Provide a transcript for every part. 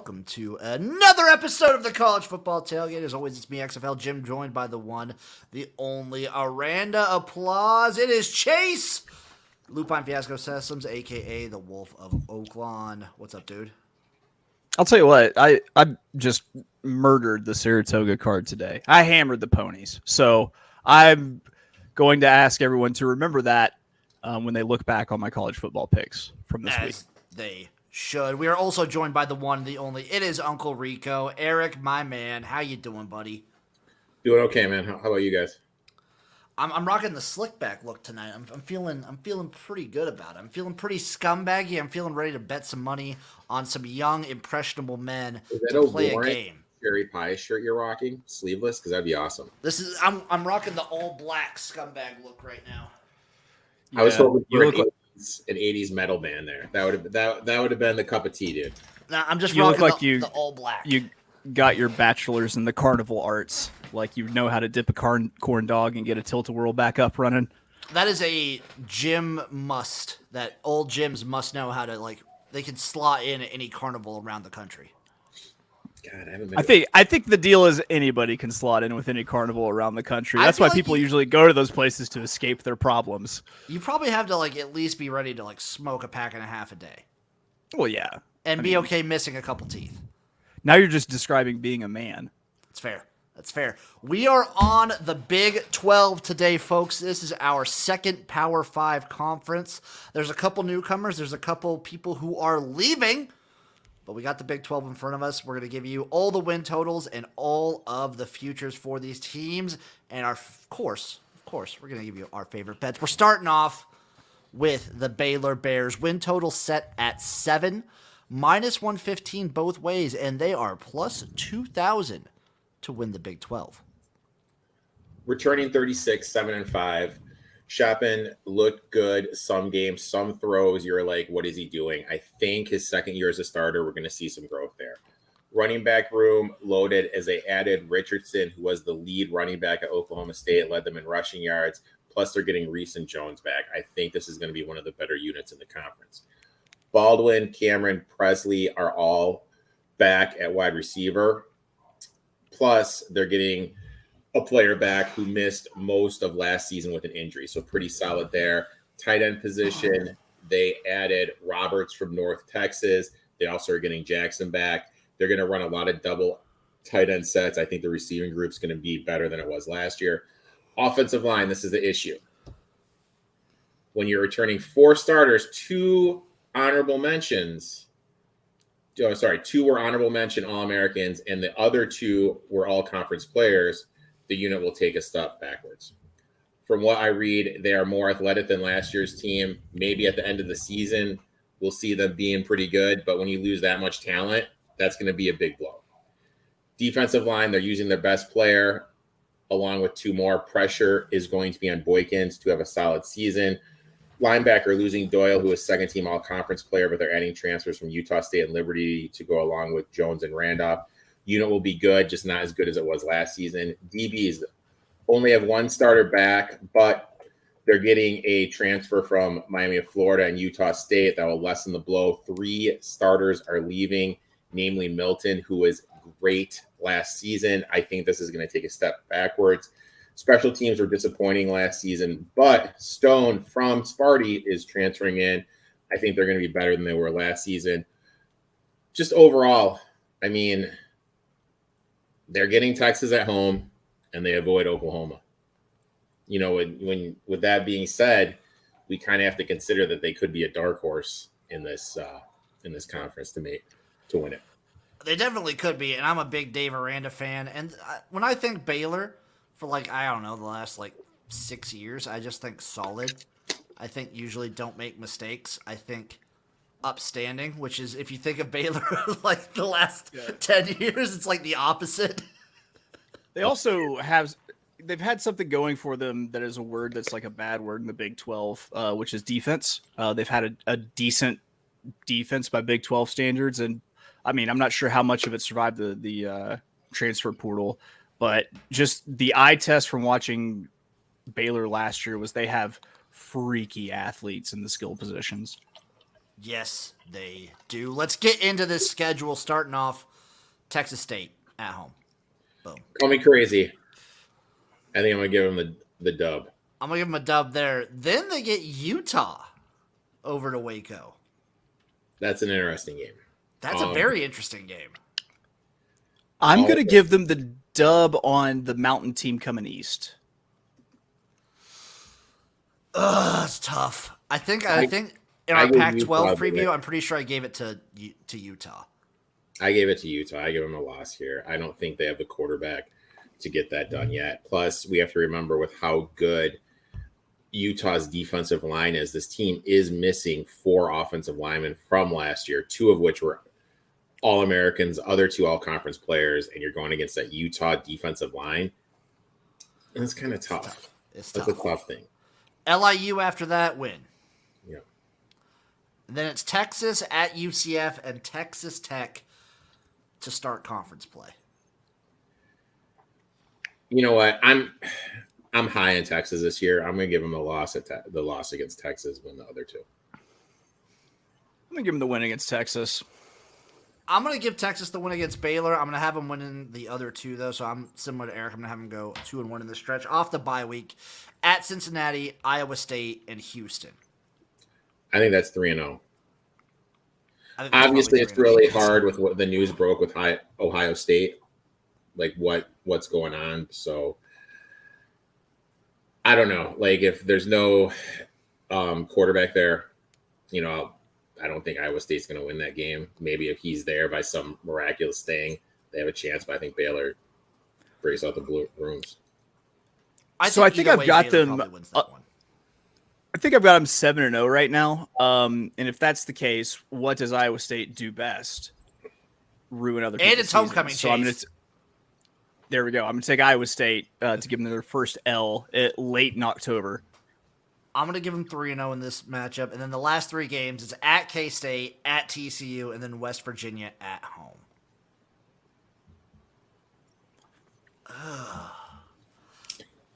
welcome to another episode of the College Football Tailgate. As always, it's me, XFL Jim, joined by the one, the only Aranda Applause. It is Chase, Lupine Fiasco Sessoms, a.k.a. the Wolf of Oaklawn. What's up, dude? I'll tell you what, I just murdered the Saratoga card today. I hammered the ponies. So I'm going to ask everyone to remember that when they look back on my college football picks from this week. They should. We are also joined by the one, the only. It is Uncle Rico. Erik, my man. How you doing, buddy? Doing okay, man. How about you guys? I'm rocking the slick back look tonight. I'm feeling pretty good about it. I'm feeling pretty scumbaggy. I'm feeling ready to bet some money on some young, impressionable men to play a game. Cherry pie shirt you're rocking, sleeveless, because that'd be awesome. I'm rocking the all black scumbag look right now. I was hoping you were an 80s metal band there. That would have been the cup of tea, dude. Nah, I'm just rocking the all black. You got your bachelor's in the carnival arts. Like you know how to dip a corn dog and get a tilt-a-whirl back up running. That is a gym must. That old gyms must know how to, they can slot in at any carnival around the country. God, I haven't been. I think the deal is anybody can slot in with any carnival around the country. That's why people usually go to those places to escape their problems. You probably have to at least be ready to smoke a pack and a half a day. Well, yeah, and be okay missing a couple teeth. Now you're just describing being a man. That's fair. That's fair. We are on the Big 12 today, folks. This is our second Power 5 conference. There's a couple newcomers. There's a couple people who are leaving. But we got the Big 12 in front of us. We're going to give you all the win totals and all of the futures for these teams. And of course, we're going to give you our favorite bets. We're starting off with the Baylor Bears. Win total set at 7, minus 115 both ways. And they are plus 2,000 to win the Big 12. Returning 36, 7-5. Chapin looked good some games, some throws. You're like, what is he doing? I think his second year as a starter, we're going to see some growth there. Running back room loaded as they added Richardson, who was the lead running back at Oklahoma State, led them in rushing yards. Plus, they're getting Reese and Jones back. I think this is going to be one of the better units in the conference. Baldwin, Cameron, Presley are all back at wide receiver. Plus, they're getting a player back who missed most of last season with an injury. So pretty solid there. Tight end position, they added Roberts from North Texas. They also are getting Jackson back. They're going to run a lot of double tight end sets. I think the receiving group's going to be better than it was last year. Offensive line, this is the issue. When you're returning 4 starters, 2 honorable mentions. Oh, sorry, 2 were honorable mention All-Americans, and the other 2 were all-conference players. The unit will take a step backwards. From what I read, they are more athletic than last year's team. Maybe at the end of the season, we'll see them being pretty good. But when you lose that much talent, that's going to be a big blow. Defensive line, they're using their best player along with 2 more. Pressure is going to be on Boykins to have a solid season. Linebacker, losing Doyle, who is second-team all-conference player, but they're adding transfers from Utah State and Liberty to go along with Jones and Randolph. Unit will be good, just not as good as it was last season. DBs only have 1 starter back, but they're getting a transfer from Miami of Florida and Utah State that will lessen the blow. 3 starters are leaving, namely Milton, who was great last season. I think this is going to take a step backwards. Special teams were disappointing last season, but Stone from Sparty is transferring in. I think they're going to be better than they were last season. Just overall, I mean, they're getting Texas at home, and they avoid Oklahoma. You know, when with that being said, we kind of have to consider that they could be a dark horse in this conference to win it. They definitely could be, and I'm a big Dave Aranda fan. And when I think Baylor, for I don't know, the last 6 years, I just think solid. I think usually don't make mistakes. I think upstanding, which is, if you think of Baylor the last 10 years, it's the opposite. They also they've had something going for them that is a word that's a bad word in the Big 12, which is defense. They've had a decent defense by Big 12 standards. And I mean, I'm not sure how much of it survived the transfer portal, but just the eye test from watching Baylor last year was they have freaky athletes in the skill positions. Yes, they do. Let's get into this schedule. Starting off, Texas State at home. Boom. Call me crazy. I think I'm gonna give them the dub. I'm gonna give them a dub there. Then they get Utah over to Waco. That's an interesting game. That's a very interesting game. I'm going to give them the dub on the Mountain team coming east. It's tough. I think in our Pac-12 preview, I'm pretty sure I gave it to Utah. I gave it to Utah. I give them a loss here. I don't think they have the quarterback to get that done yet. Plus, we have to remember with how good Utah's defensive line is. This team is missing 4 offensive linemen from last year, 2 of which were All-Americans, other 2 all-conference players, and you're going against that Utah defensive line. And it's kind of tough. It's That's tough. a tough thing. LIU after that win. Yeah. And then it's Texas at UCF and Texas Tech to start conference play. You know what? I'm high in Texas this year. I'm going to give them a loss the loss against Texas, win the other 2. I'm going to give them the win against Texas. I'm going to give Texas the win against Baylor. I'm going to have them winning the other 2, though. So I'm similar to Eric. I'm going to have them go 2-1 in the stretch off the bye week at Cincinnati, Iowa State, and Houston. I think that's 3-0. Obviously, it's really hard with what the news broke with Ohio State, like what's going on. So I don't know. Like if there's no quarterback there, I don't think Iowa State's going to win that game. Maybe if he's there by some miraculous thing, they have a chance. But I think Baylor breaks out the blue rooms. I think I've got them. I think I've got them 7-0 right now. And if that's the case, what does Iowa State do best? Ruin other people's and it's homecoming. So there we go. I'm going to take Iowa State to give them their first L late in October. I'm going to give them 3-0 in this matchup. And then the last 3 games, it's at K-State, at TCU, and then West Virginia at home.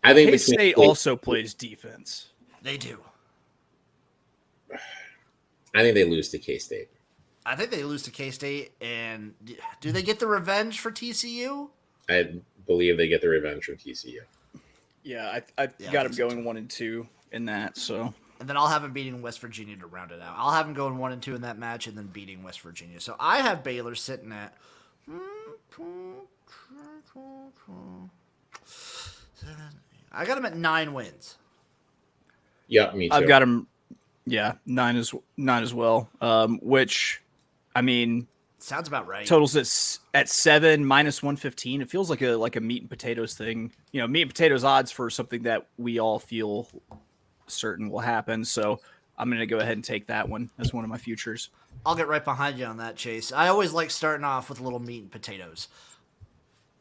I think K-State also plays defense. They do. I think they lose to K-State. I think they lose to K-State. And do they get the revenge for TCU? I believe they get the revenge from TCU. Yeah, I got them going 1-2 in that. So, and then I'll have them beating West Virginia to round it out. I'll have them going 1-2 in that match, and then beating West Virginia. So I have Baylor sitting at. I got them at 9 wins. Yep, me too. I've got them. Yeah, 9 as well. Which, I mean, sounds about right. Totals at 7 minus 115. It feels like a meat and potatoes thing. Meat and potatoes odds for something that we all feel certain will happen. So I'm going to go ahead and take that one as one of my futures. I'll get right behind you on that, Chase. I always like starting off with a little meat and potatoes.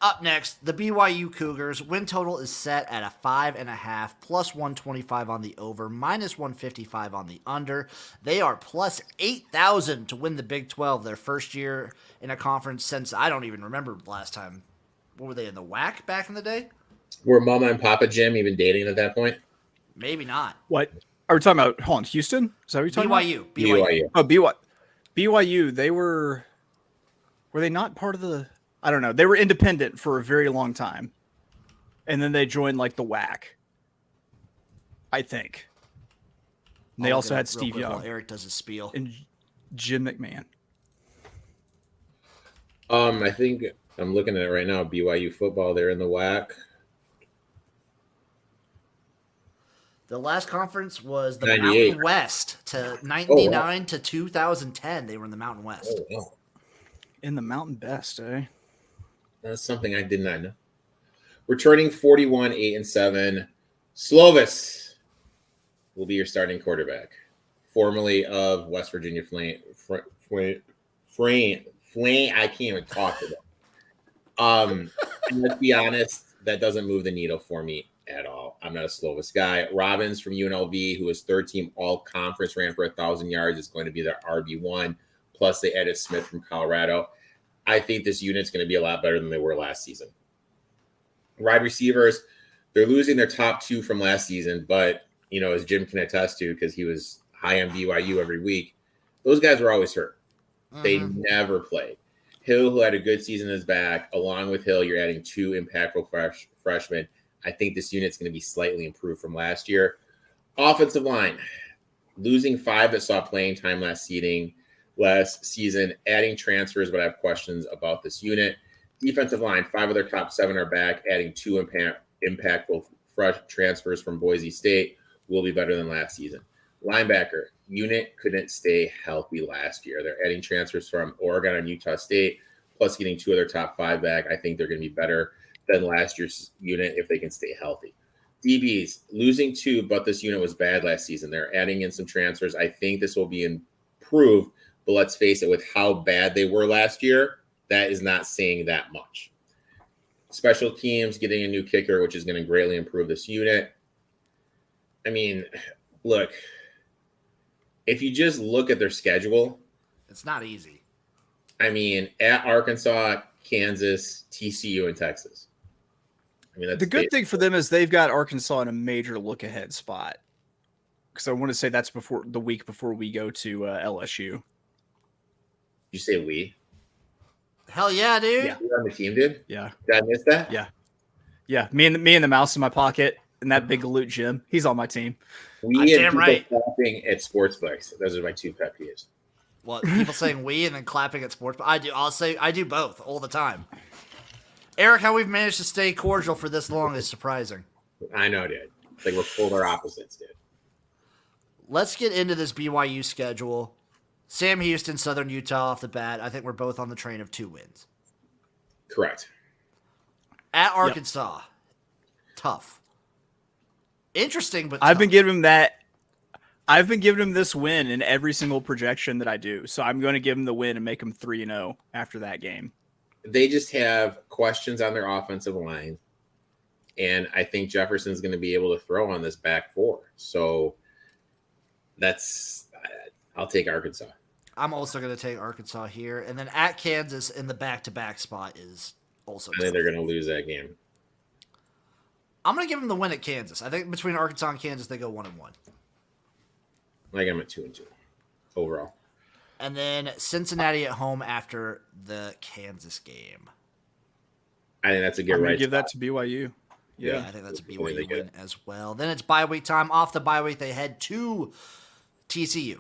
Up next, the BYU Cougars. Win total is set at a 5.5, plus 125 on the over, minus 155 on the under. They are plus 8,000 to win the Big 12, their first year in a conference since I don't even remember the last time. What were they, in the WAC back in the day? Were Mama and Papa Jim even dating at that point? Maybe not. What? Are we talking about, hold on, Houston? Is that what you're talking about? BYU. Oh, BYU, they were they not part of the... I don't know. They were independent for a very long time. And then they joined like the WAC. I think. And they also had Steve Young. While Erik does his spiel. And Jim McMahon. I think I'm looking at it right now. BYU football, they're in the WAC. The last conference was the 98. Mountain West to 99 to 2010. They were in the Mountain West. Oh, wow. In the Mountain Best, eh? That's something I did not know. Returning 41, 8-7. Slovis will be your starting quarterback, formerly of West Virginia Flame. I can't even talk to them. And let's be honest, that doesn't move the needle for me at all. I'm not a Slovis guy. Robbins from UNLV, who is third team all conference, ran for 1,000 yards, is going to be their RB1. Plus, they added Smith from Colorado. I think this unit's going to be a lot better than they were last season. Wide receivers, they're losing their top 2 from last season, but, as Jim can attest to, because he was high on BYU every week, Those guys were always hurt. They Mhm. never played. Hill, who had a good season, is back. Along with Hill, you're adding 2 impactful freshmen. I think this unit's going to be slightly improved from last year. Offensive line, losing 5 that saw playing time last season, adding transfers, but I have questions about this unit. Defensive line, 5 of their top 7 are back, adding 2 impactful fresh transfers from Boise State will be better than last season. Linebacker, unit couldn't stay healthy last year. They're adding transfers from Oregon and Utah State, plus getting 2 of their top 5 back. I think they're going to be better than last year's unit if they can stay healthy. DBs, losing 2, but this unit was bad last season. They're adding in some transfers. I think this will be improved, but let's face it, with how bad they were last year, that is not saying that much. Special teams, getting a new kicker, which is going to greatly improve this unit. I mean, look, if you just look at their schedule, It's not easy. I mean, at Arkansas, Kansas, TCU, and Texas. I mean, that's The good thing for them is they've got Arkansas in a major look-ahead spot. Because I want to say that's before the week before we go to LSU. Did you say we? Hell yeah, dude. Yeah. You were on the team, dude? Yeah. Did I miss that? Yeah. Yeah. Me and the mouse in my pocket and that big loot Jim. He's on my team. We Damn and people right. clapping at sports books. Those are my 2 pet peeves. What, people saying we and then clapping at sports? I do. I'll say I do both all the time. Eric, how we've managed to stay cordial for this long is surprising. I know, dude. It's like we're polar opposites, dude. Let's get into this BYU schedule. Sam Houston, Southern Utah off the bat. I think we're both on the train of 2 wins. Correct. At Arkansas, tough. Interesting, but I've been tough. giving him this win in every single projection that I do. So I'm going to give him the win and make him 3-0 after that game. They just have questions on their offensive line. And I think Jefferson's going to be able to throw on this back 4. So I'll take Arkansas. I'm also going to take Arkansas here. And then at Kansas in the back-to-back spot is also I think tough. they're going to lose that game. I'm going to give them the win at Kansas. I think between Arkansas and Kansas, they go 1-1. Like I'm at 2-2 overall. And then Cincinnati at home after the Kansas game. I think that's a I'm good going to right. give that spot. to BYU. Yeah, Yeah. I think that's a That's really BYU good. win as well. Then it's bye week time. Off the bye week, they head to TCU.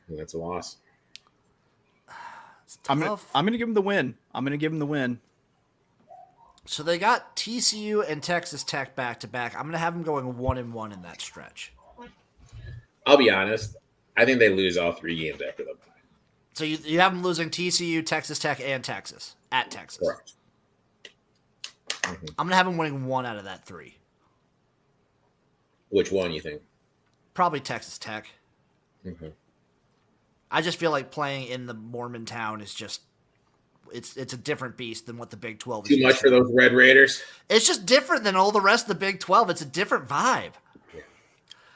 And that's a loss. It's I'm tough. going to give him the win. I'm going to give him the win. So they got TCU and Texas Tech back to back. I'm going to have them going 1-1 in that stretch. I'll be honest. I think they lose all 3 games after the bye. So you have them losing TCU, Texas Tech, and Texas at Texas. Correct. Mm-hmm. I'm going to have them winning 1 out of that 3. Which one you think? Probably Texas Tech. Mm-hmm. I just feel like playing in the Mormon town is just it's a different beast than what the Big 12 is. Too much for those Red Raiders. It's just different than all the rest of the Big 12. It's a different vibe.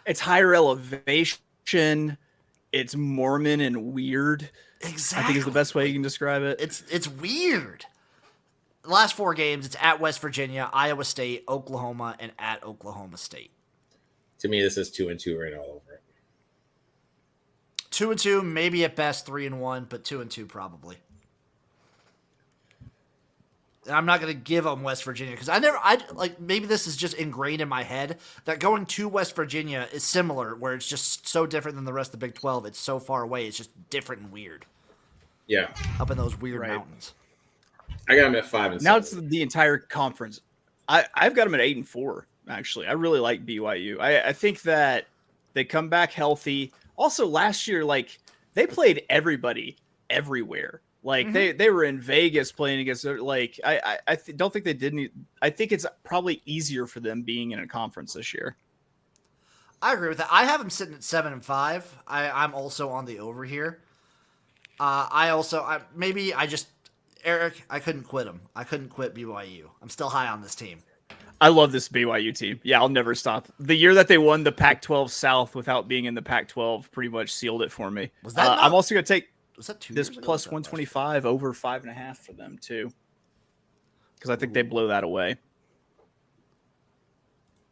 It's higher elevation. It's Mormon and weird. Exactly. I think is the best way you can describe it. It's weird. The last 4 games, it's at West Virginia, Iowa State, Oklahoma, and at Oklahoma State. To me, this is 2-2 right all over it. 2-2, maybe at best 3-1, but 2-2 probably. And I'm not going to give them West Virginia because maybe this is just ingrained in my head that going to West Virginia is similar, where it's just so different than the rest of the Big 12. It's so far away. It's just different and weird Yeah. up in those weird Right. mountains. I got them at 5 and 7. Now it's the entire conference. I've got them at 8-4. Actually, I really like BYU. I think that they come back healthy. Also, last year, like they played everybody everywhere. Like they were in Vegas playing against. Like I don't think they didn't. I think it's probably easier for them being in a conference this year. I agree with that. I have them sitting at 7-5. I'm also on the over here. Eric, I couldn't quit him. I couldn't quit BYU. I'm still high on this team. I love this BYU team. Yeah, I'll never stop. The year that they won the Pac-12 South without being in the Pac-12 pretty much sealed it for me. Was that I'm also going to take Was that 2 this years ago? plus Was that last 125 over 5.5 for them too, because I think they blow that away. year?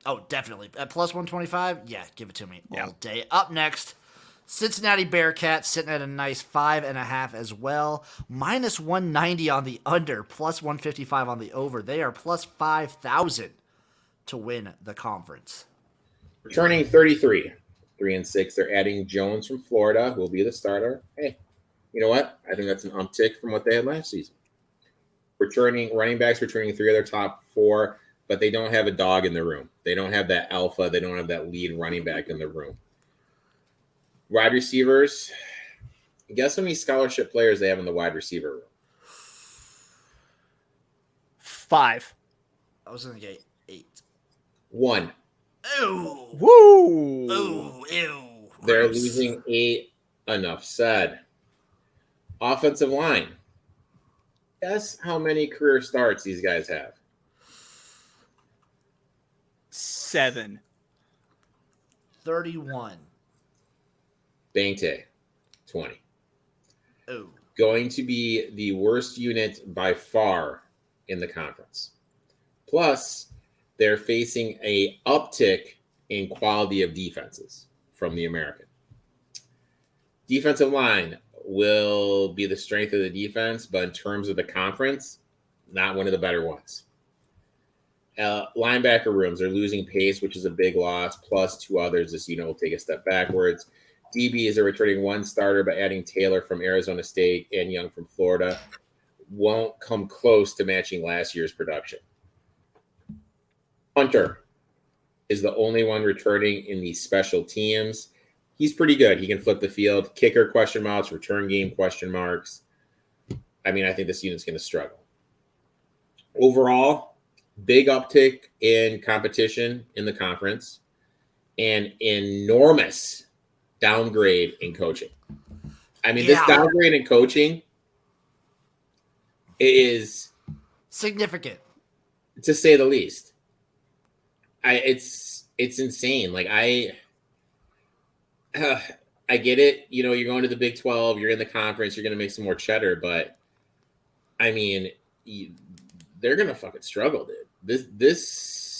Oh, definitely. At plus 125? Yeah, give it to me Yeah. all day. Up next, Cincinnati Bearcats sitting at a nice 5.5 as well. Minus 190 on the under, plus 155 on the over. They are plus 5,000 to win the conference. Returning 33, 3-6. They're adding Jones from Florida, who will be the starter. Hey, you know what? I think that's an uptick from what they had last season. Running backs returning 3 of their top 4, but they don't have a dog in the room. They don't have that alpha. They don't have that lead running back in the room. Wide receivers. Guess how many scholarship players they have in the wide receiver room? 5. I was going to get 8. 1. Ooh. Woo! Ooh, ew. They're Gross. losing 8. Enough said. Offensive line. Guess how many career starts these guys have? 7. 31. Bangte, 20. Ooh. Going to be the worst unit by far in the conference. Plus, they're facing a uptick in quality of defenses from the American. Defensive line will be the strength of the defense, but in terms of the conference, not one of the better ones. Linebacker rooms are losing pace, which is a big loss, plus 2 others. This unit will take a step backwards. DBs are returning 1 starter, but adding Taylor from Arizona State and Young from Florida won't come close to matching last year's production. Hunter is the only one returning in the special teams. He's pretty good. He can flip the field. Kicker, question marks. Return game, question marks. I mean, I think this unit's going to struggle. Overall, big uptick in competition in the conference and enormous downgrade in coaching. I mean, this downgrade in coaching is significant, to say the least. It's insane. Like I get it. You know, you're going to the Big 12. You're in the conference. You're going to make some more cheddar, but I mean, they're going to fucking struggle, dude.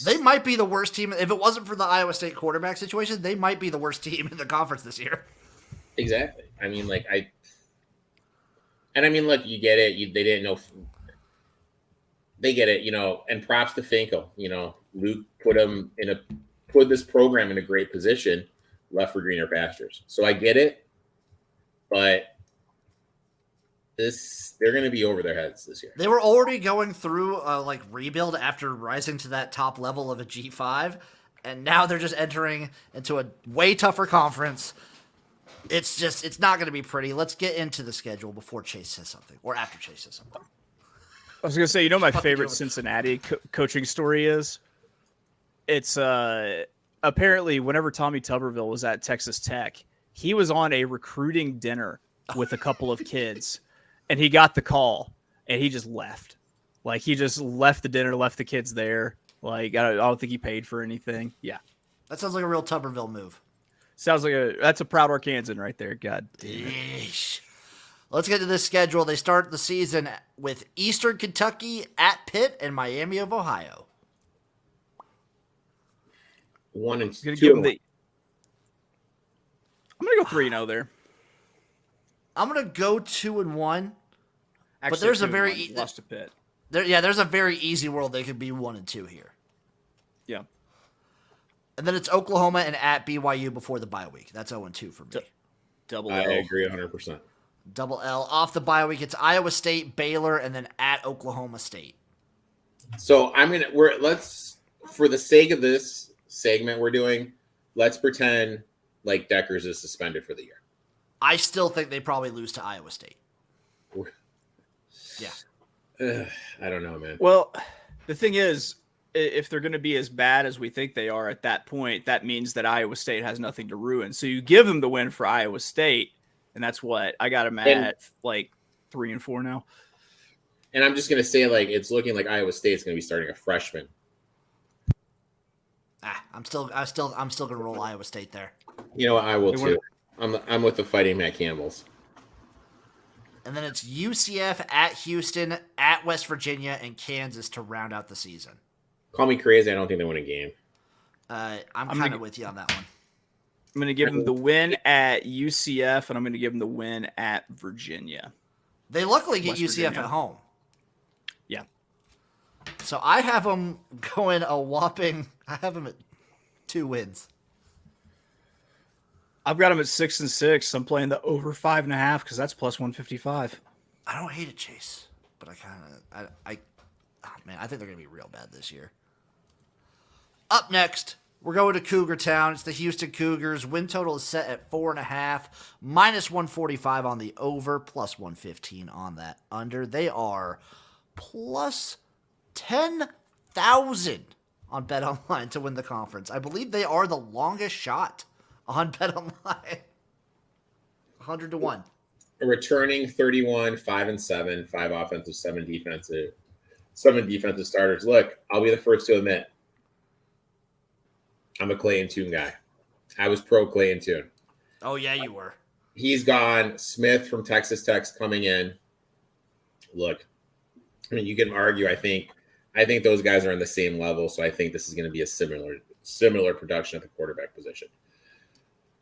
They might be the worst team. If it wasn't for the Iowa State quarterback situation, they might be the worst team in the conference this year. Exactly. I mean, look, you get it. They didn't know. They get it, you know, and props to Finkel. You know, Luke put this program in a great position, left for greener pastures. So I get it, but they're going to be over their heads this year. They were already going through a rebuild after rising to that top level of a G5, and now they're just entering into a way tougher conference. It's not going to be pretty. Let's get into the schedule before Chase says something, or after Chase says something. I was going to say, you know, my favorite Cincinnati coaching story is it's apparently whenever Tommy Tuberville was at Texas Tech, he was on a recruiting dinner with a couple of kids. And he got the call, and he just left. Like, he just left the dinner, left the kids there. Like, I don't think he paid for anything. Yeah. That sounds like a real Tuberville move. Sounds like that's a proud Arkansan right there. God damn it. Let's get to this schedule. They start the season with Eastern Kentucky at Pitt and Miami of Ohio. 1 and 2. I'm going to go 3-0 there. I'm gonna go 2-1, Actually, but there's a very lost to Pitt. There's a very easy world they could be 1-2 here. Yeah, and then it's Oklahoma and at BYU before the bye week. That's 0-2 for me. Double I L. agree 100%. Double L off the bye week. It's Iowa State, Baylor, and then at Oklahoma State. So let's for the sake of this segment we're doing, let's pretend like Deckers is suspended for the year. I still think they probably lose to Iowa State. Yeah. I don't know, man. Well, the thing is, if they're going to be as bad as we think they are at that point, that means that Iowa State has nothing to ruin. So you give them the win for Iowa State, and that's what I got them at 3-4 now. And I'm just going to say, it's looking like Iowa State's going to be starting a freshman. I'm still going to roll Iowa State there. You know what? I will too. I'm with the Fighting Matt Campbells. And then it's UCF at Houston, at West Virginia, and Kansas to round out the season. Call me crazy. I don't think they win a game. I'm kind of with you on that one. I'm going to give them the win at UCF, and I'm going to give them the win at Virginia. They luckily get West UCF Virginia. at home. Yeah. So I have them going a whopping. I have them at 2 wins. I've got them at 6-6. I'm playing the over 5.5 because that's plus 155. I don't hate it, Chase, but I think they're gonna be real bad this year. Up next, we're going to Cougar Town. It's the Houston Cougars. Win total is set at 4.5, minus 145 on the over, plus 115 on that under. They are plus 10,000 on BetOnline to win the conference. I believe they are the longest shot on BetOnline. 100 to 1. Returning 31, 5-7, 5 offensive, 7 defensive starters. Look, I'll be the first to admit, I'm a Clay and Tune guy. I was pro Clay and Tune. Oh, yeah, you were. He's gone. Smith from Texas Tech's coming in. Look, I mean, you can argue. I think those guys are on the same level, so I think this is going to be a similar production at the quarterback position.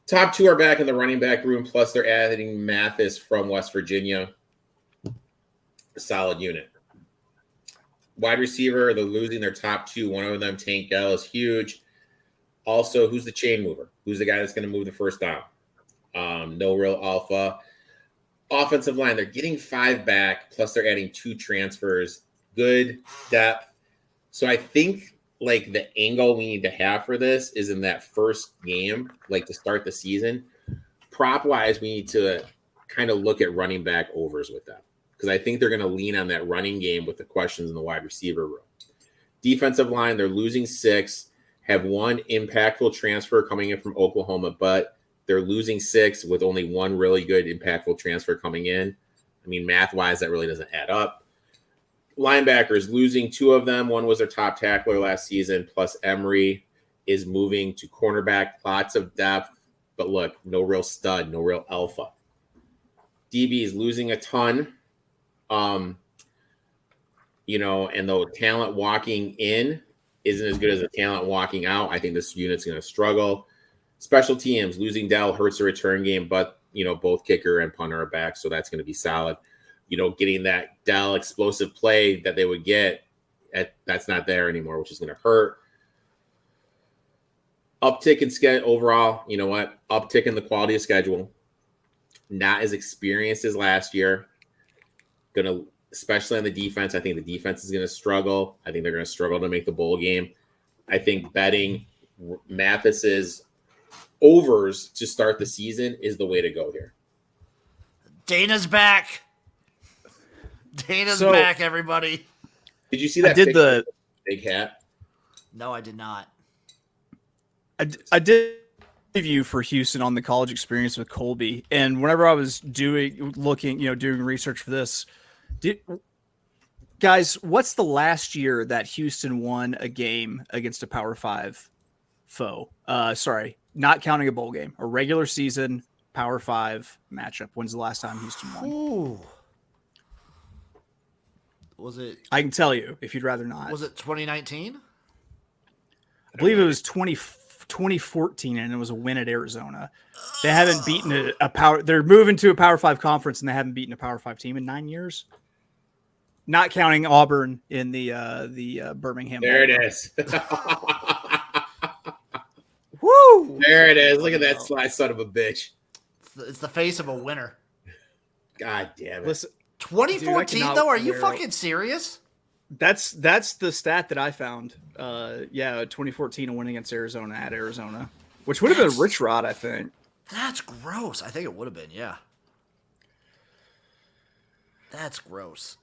Top 2 are back in the running back room, plus they're adding Mathis from West Virginia. A solid unit. Wide receiver, they're losing their top 2. One of them, Tank Dell, is huge. Also, who's the chain mover? Who's the guy that's going to move the first down? No real alpha. Offensive line, they're getting 5 back, plus they're adding 2 transfers. Good depth. So I think, like, the angle we need to have for this is in that first game, like, to start the season. Prop-wise, we need to kind of look at running back overs with them, because I think they're going to lean on that running game with the questions in the wide receiver room. Defensive line, they're losing 6. Have 1 impactful transfer coming in from Oklahoma, but they're losing 6 with only 1 really good impactful transfer coming in. I mean, math-wise, that really doesn't add up. Linebackers, losing 2 of them. One was their top tackler last season, plus Emery is moving to cornerback. Lots of depth, but look, no real stud, no real alpha. DB is losing a ton. And the talent walking in isn't as good as the talent walking out. I think this unit's going to struggle. Special teams, losing Dell hurts the return game, but, both kicker and punter are back, so that's going to be solid. Getting that Dell explosive play that they would get, that's not there anymore, which is going to hurt. Uptick in schedule overall, you know what? Uptick in the quality of schedule. Not as experienced as last year. Especially on the defense. I think the defense is going to struggle. I think they're going to struggle to make the bowl game. I think betting Mathis's overs to start the season is the way to go here. Dana's back. Dana's back, everybody. Did you see that? Big hat? No, I did not. I did review for Houston on the college experience with Colby, and whenever I was doing research for this, guys, what's the last year that Houston won a game against a Power 5 foe? Sorry, not counting a bowl game, a regular season Power 5 matchup. When's the last time Houston won? Ooh. Was it? I can tell you if you'd rather not. Was it 2019? I believe it was 2014, and it was a win at Arizona. They haven't beaten a power. They're moving to a Power 5 conference, and they haven't beaten a Power 5 team in 9 years. Not counting Auburn in the Birmingham. There it is. Woo! There it is. Look at that sly son of a bitch. It's the face of a winner. God damn it. Listen, 2014 though? Are you fucking serious? That's the stat that I found. 2014, a win against Arizona at Arizona, which would have been Rich Rod, I think. That's gross. I think it would have been, yeah. That's gross.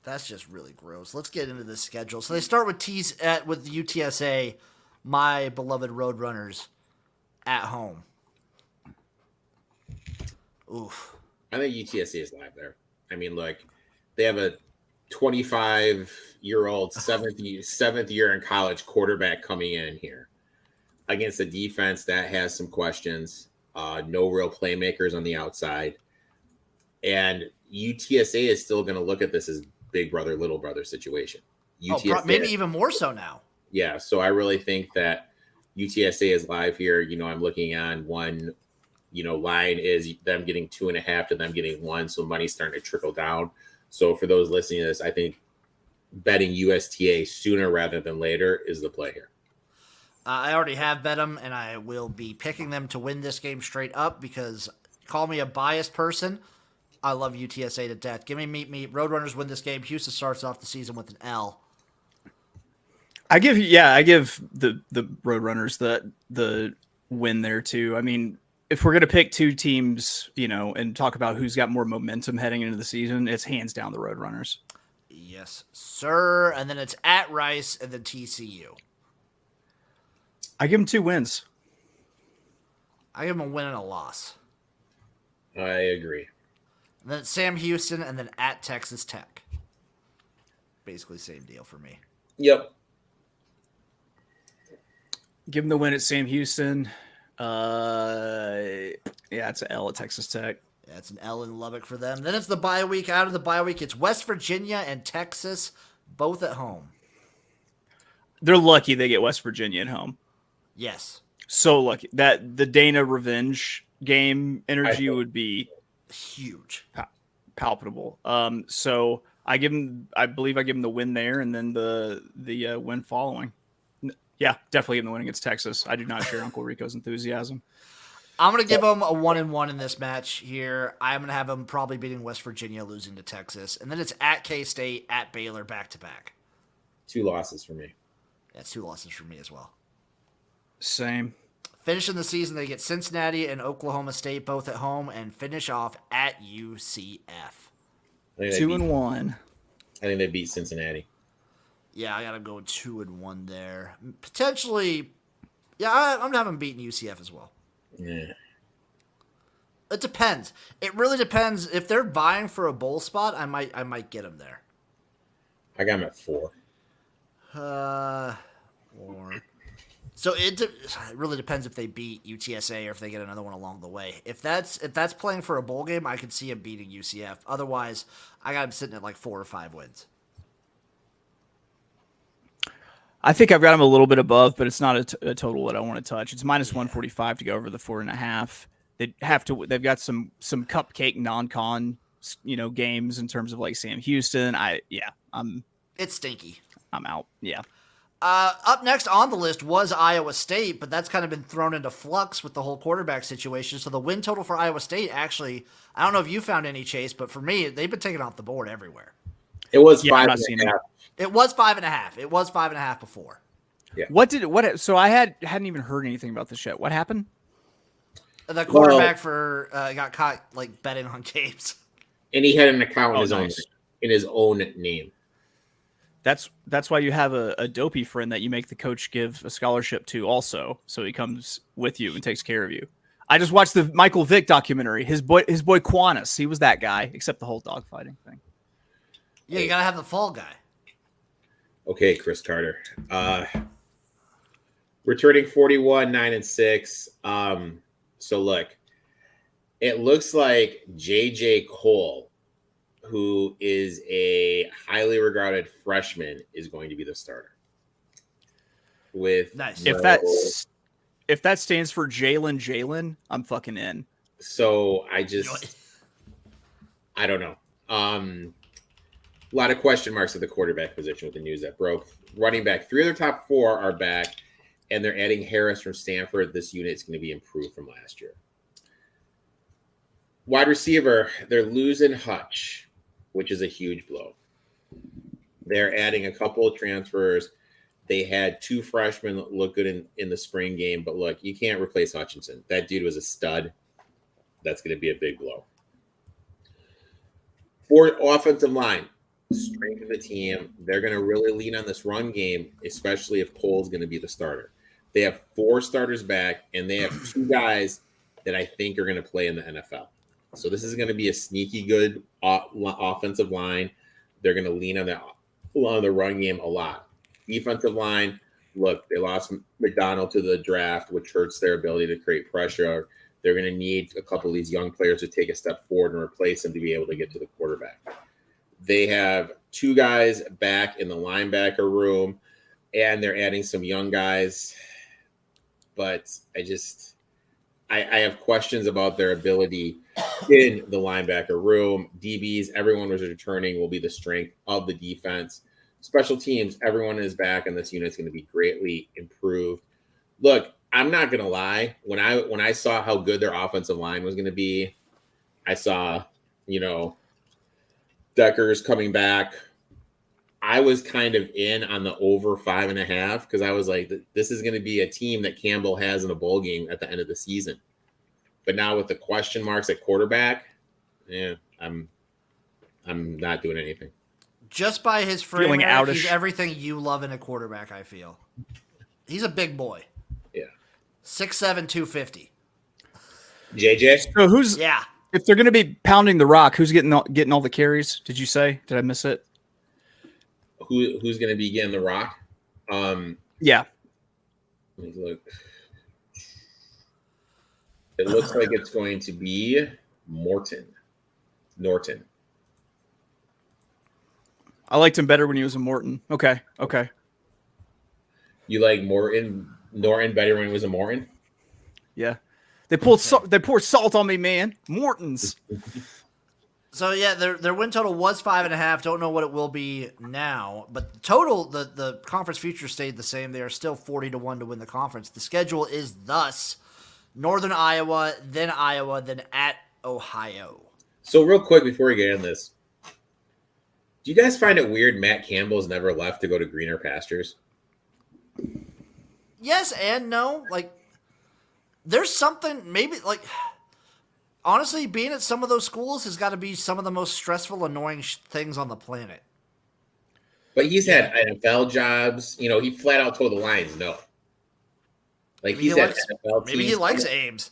That's just really gross. Let's get into this schedule. So they start with UTSA, my beloved Roadrunners, at home. Oof. I think UTSA is live there. I mean, look, they have a 25-year-old seventh year in college quarterback coming in here against a defense that has some questions, no real playmakers on the outside. And UTSA is still going to look at this as big brother, little brother situation. Maybe even more so now. Yeah, so I really think that UTSA is live here. I'm looking on one, line is them getting 2.5 to them getting 1. So money's starting to trickle down. So for those listening to this, I think betting USTA sooner rather than later is the play here. I already have bet them, and I will be picking them to win this game straight up because call me a biased person. I love UTSA to death. Give me meat. Roadrunners win this game. Houston starts off the season with an L. I give the Roadrunners the win there too. I mean, if we're gonna pick two teams, and talk about who's got more momentum heading into the season, it's hands down the Roadrunners. Yes, sir. And then it's at Rice and then TCU. I give them 2 wins. I give them a win and a loss. I agree. And then it's Sam Houston and then at Texas Tech. Basically same deal for me. Yep. Give them the win at Sam Houston. It's an L at Texas Tech. Yeah, it's an L in Lubbock for them. Then it's the bye week. Out of the bye week, it's West Virginia and Texas, both at home. They're lucky they get West Virginia at home. Yes. So lucky. That the Dana revenge game energy would be huge. Palpable. So I believe I give them the win there and then the win following. Yeah, definitely give them the win against Texas. I do not share Uncle Rico's enthusiasm. I'm going to give them a 1-1 in this match here. I'm going to have them probably beating West Virginia, losing to Texas. And then it's at K-State, at Baylor, back-to-back. 2 losses for me. That's 2 losses for me as well. Same. Finishing the season, they get Cincinnati and Oklahoma State both at home and finish off at UCF. 2-1. I think they beat Cincinnati. Yeah, I got to go 2-1 there. Potentially, yeah, I'm going to have them beating UCF as well. Yeah. It depends. It really depends. If they're vying for a bowl spot, I might get them there. I got them at 4. 4. So it really depends if they beat UTSA or if they get another one along the way. If that's playing for a bowl game, I could see them beating UCF. Otherwise, I got them sitting at like 4 or 5 wins. I think I've got them a little bit above, but it's not a total that I want to touch. It's minus 145 to go over the 4.5. They've got some cupcake non-con, games in terms of like Sam Houston. It's stinky. I'm out. Yeah. Up next on the list was Iowa State, but that's kind of been thrown into flux with the whole quarterback situation. So the win total for Iowa State, actually, I don't know if you found any, Chase, but for me, they've been taken off the board everywhere. It was 5.5. It was 5.5. It was 5.5 before. Yeah. So I hadn't even heard anything about this yet. What happened? The quarterback got caught like betting on games, and he had an account in his own name. That's why you have a dopey friend that you make the coach give a scholarship to also, so he comes with you and takes care of you. I just watched the Michael Vick documentary. His boy Quanus, he was that guy, except the whole dogfighting thing. Yeah, you gotta have the fall guy. Okay, Chris Carter. Returning 41, 9-6. So look, it looks like JJ Cole, who is a highly regarded freshman, is going to be the starter. Nice. If that stands for Jalen, I'm fucking in. So I don't know. A lot of question marks at the quarterback position with the news that broke. Running back, 3 of their top 4 are back, and they're adding Harris from Stanford. This unit is going to be improved from last year. Wide receiver, they're losing Hutch, which is a huge blow. They're adding a couple of transfers. They had 2 freshmen look good in the spring game, but look, you can't replace Hutchinson. That dude was a stud. That's going to be a big blow. For offensive line, strength of the team, they're going to really lean on this run game, especially if Cole's going to be the starter. They have 4 starters back, and they have 2 guys that I think are going to play in the NFL. So this is going to be a sneaky good offensive line. They're going to lean on the run game a lot. Defensive line, look, they lost McDonald to the draft, which hurts their ability to create pressure. They're going to need a couple of these young players to take a step forward and replace them to be able to get to the quarterback. They have 2 guys back in the linebacker room, and they're adding some young guys. but I have questions about their ability in the linebacker room. DBs, everyone was returning, will be the strength of the defense. Special teams, everyone is back, and this unit's going to be greatly improved. Look, I'm not going to lie. When I saw how good their offensive line was going to be, I saw, Deckers coming back. I was kind of in on the over 5.5 because I was like, this is going to be a team that Campbell has in a bowl game at the end of the season. But now with the question marks at quarterback, I'm not doing anything. Just by his frame, Feeling Erik, outish. he's everything you love in a quarterback, I feel. He's a big boy. Yeah. 6'7", 250. JJ? So who's Yeah. if they're going to be pounding the rock? Who's getting all the carries? Did you say? Did I miss it? Who's going to be getting the rock? Yeah. Let me look. It looks like it's going to be Norton. I liked him better when he was a Morton. Okay. You like Norton better when he was a Morton? Yeah. They poured salt on me, man. Morton's. So yeah, their win total was 5.5. Don't know what it will be now, but the total, the conference future stayed the same. They are still 40-1 to win the conference. The schedule is thus: Northern Iowa, then at Ohio. So real quick before we get in this, do you guys find it weird Matt Campbell's never left to go to greener pastures? Yes and no. Like, there's something maybe like. Honestly, being at some of those schools has got to be some of the most stressful, annoying things on the planet. But he's had NFL jobs. He flat out told the Lions no. Like he's had NFL teams. Maybe he likes Ames.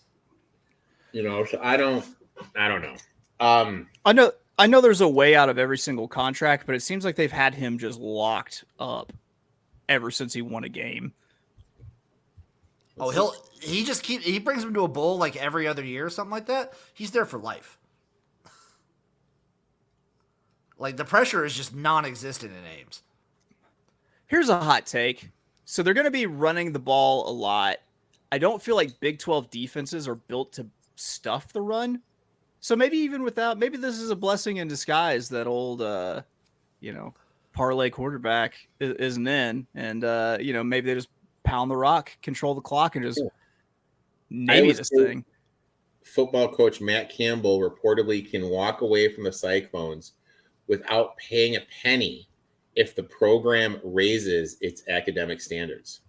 So I don't know. I know there's a way out of every single contract, but it seems like they've had him just locked up ever since he won a game. Oh, he brings him to a bowl like every other year or something like that. He's there for life. Like, the pressure is just non-existent in Ames. Here's a hot take. So they're going to be running the ball a lot. I don't feel like Big 12 defenses are built to stuff the run. So maybe this is a blessing in disguise that old, parlay quarterback isn't in. And, maybe they just pound the rock, control the clock, and just name this thing. Football coach Matt Campbell reportedly can walk away from the Cyclones without paying a penny if the program raises its academic standards.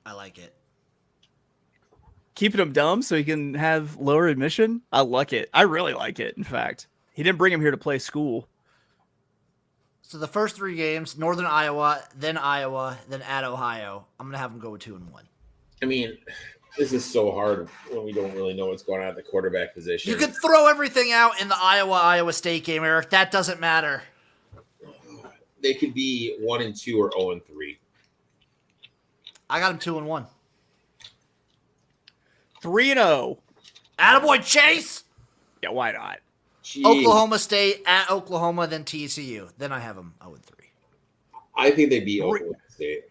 I like it. Keeping him dumb so he can have lower admission? I like it. I really like it, in fact. He didn't bring him here to play school. So the first 3 games, Northern Iowa, then at Ohio. I'm going to have them go 2-1. I mean, this is so hard when we don't really know what's going on at the quarterback position. You could throw everything out in the Iowa State game, Erik. That doesn't matter. They could be 1-2 or 0-3. I got them 2-1. 3-0. Attaboy, Chase! Yeah, why not? Jeez. Oklahoma State, at Oklahoma, then TCU. Then I have them 0-3. I think they beat Oklahoma State.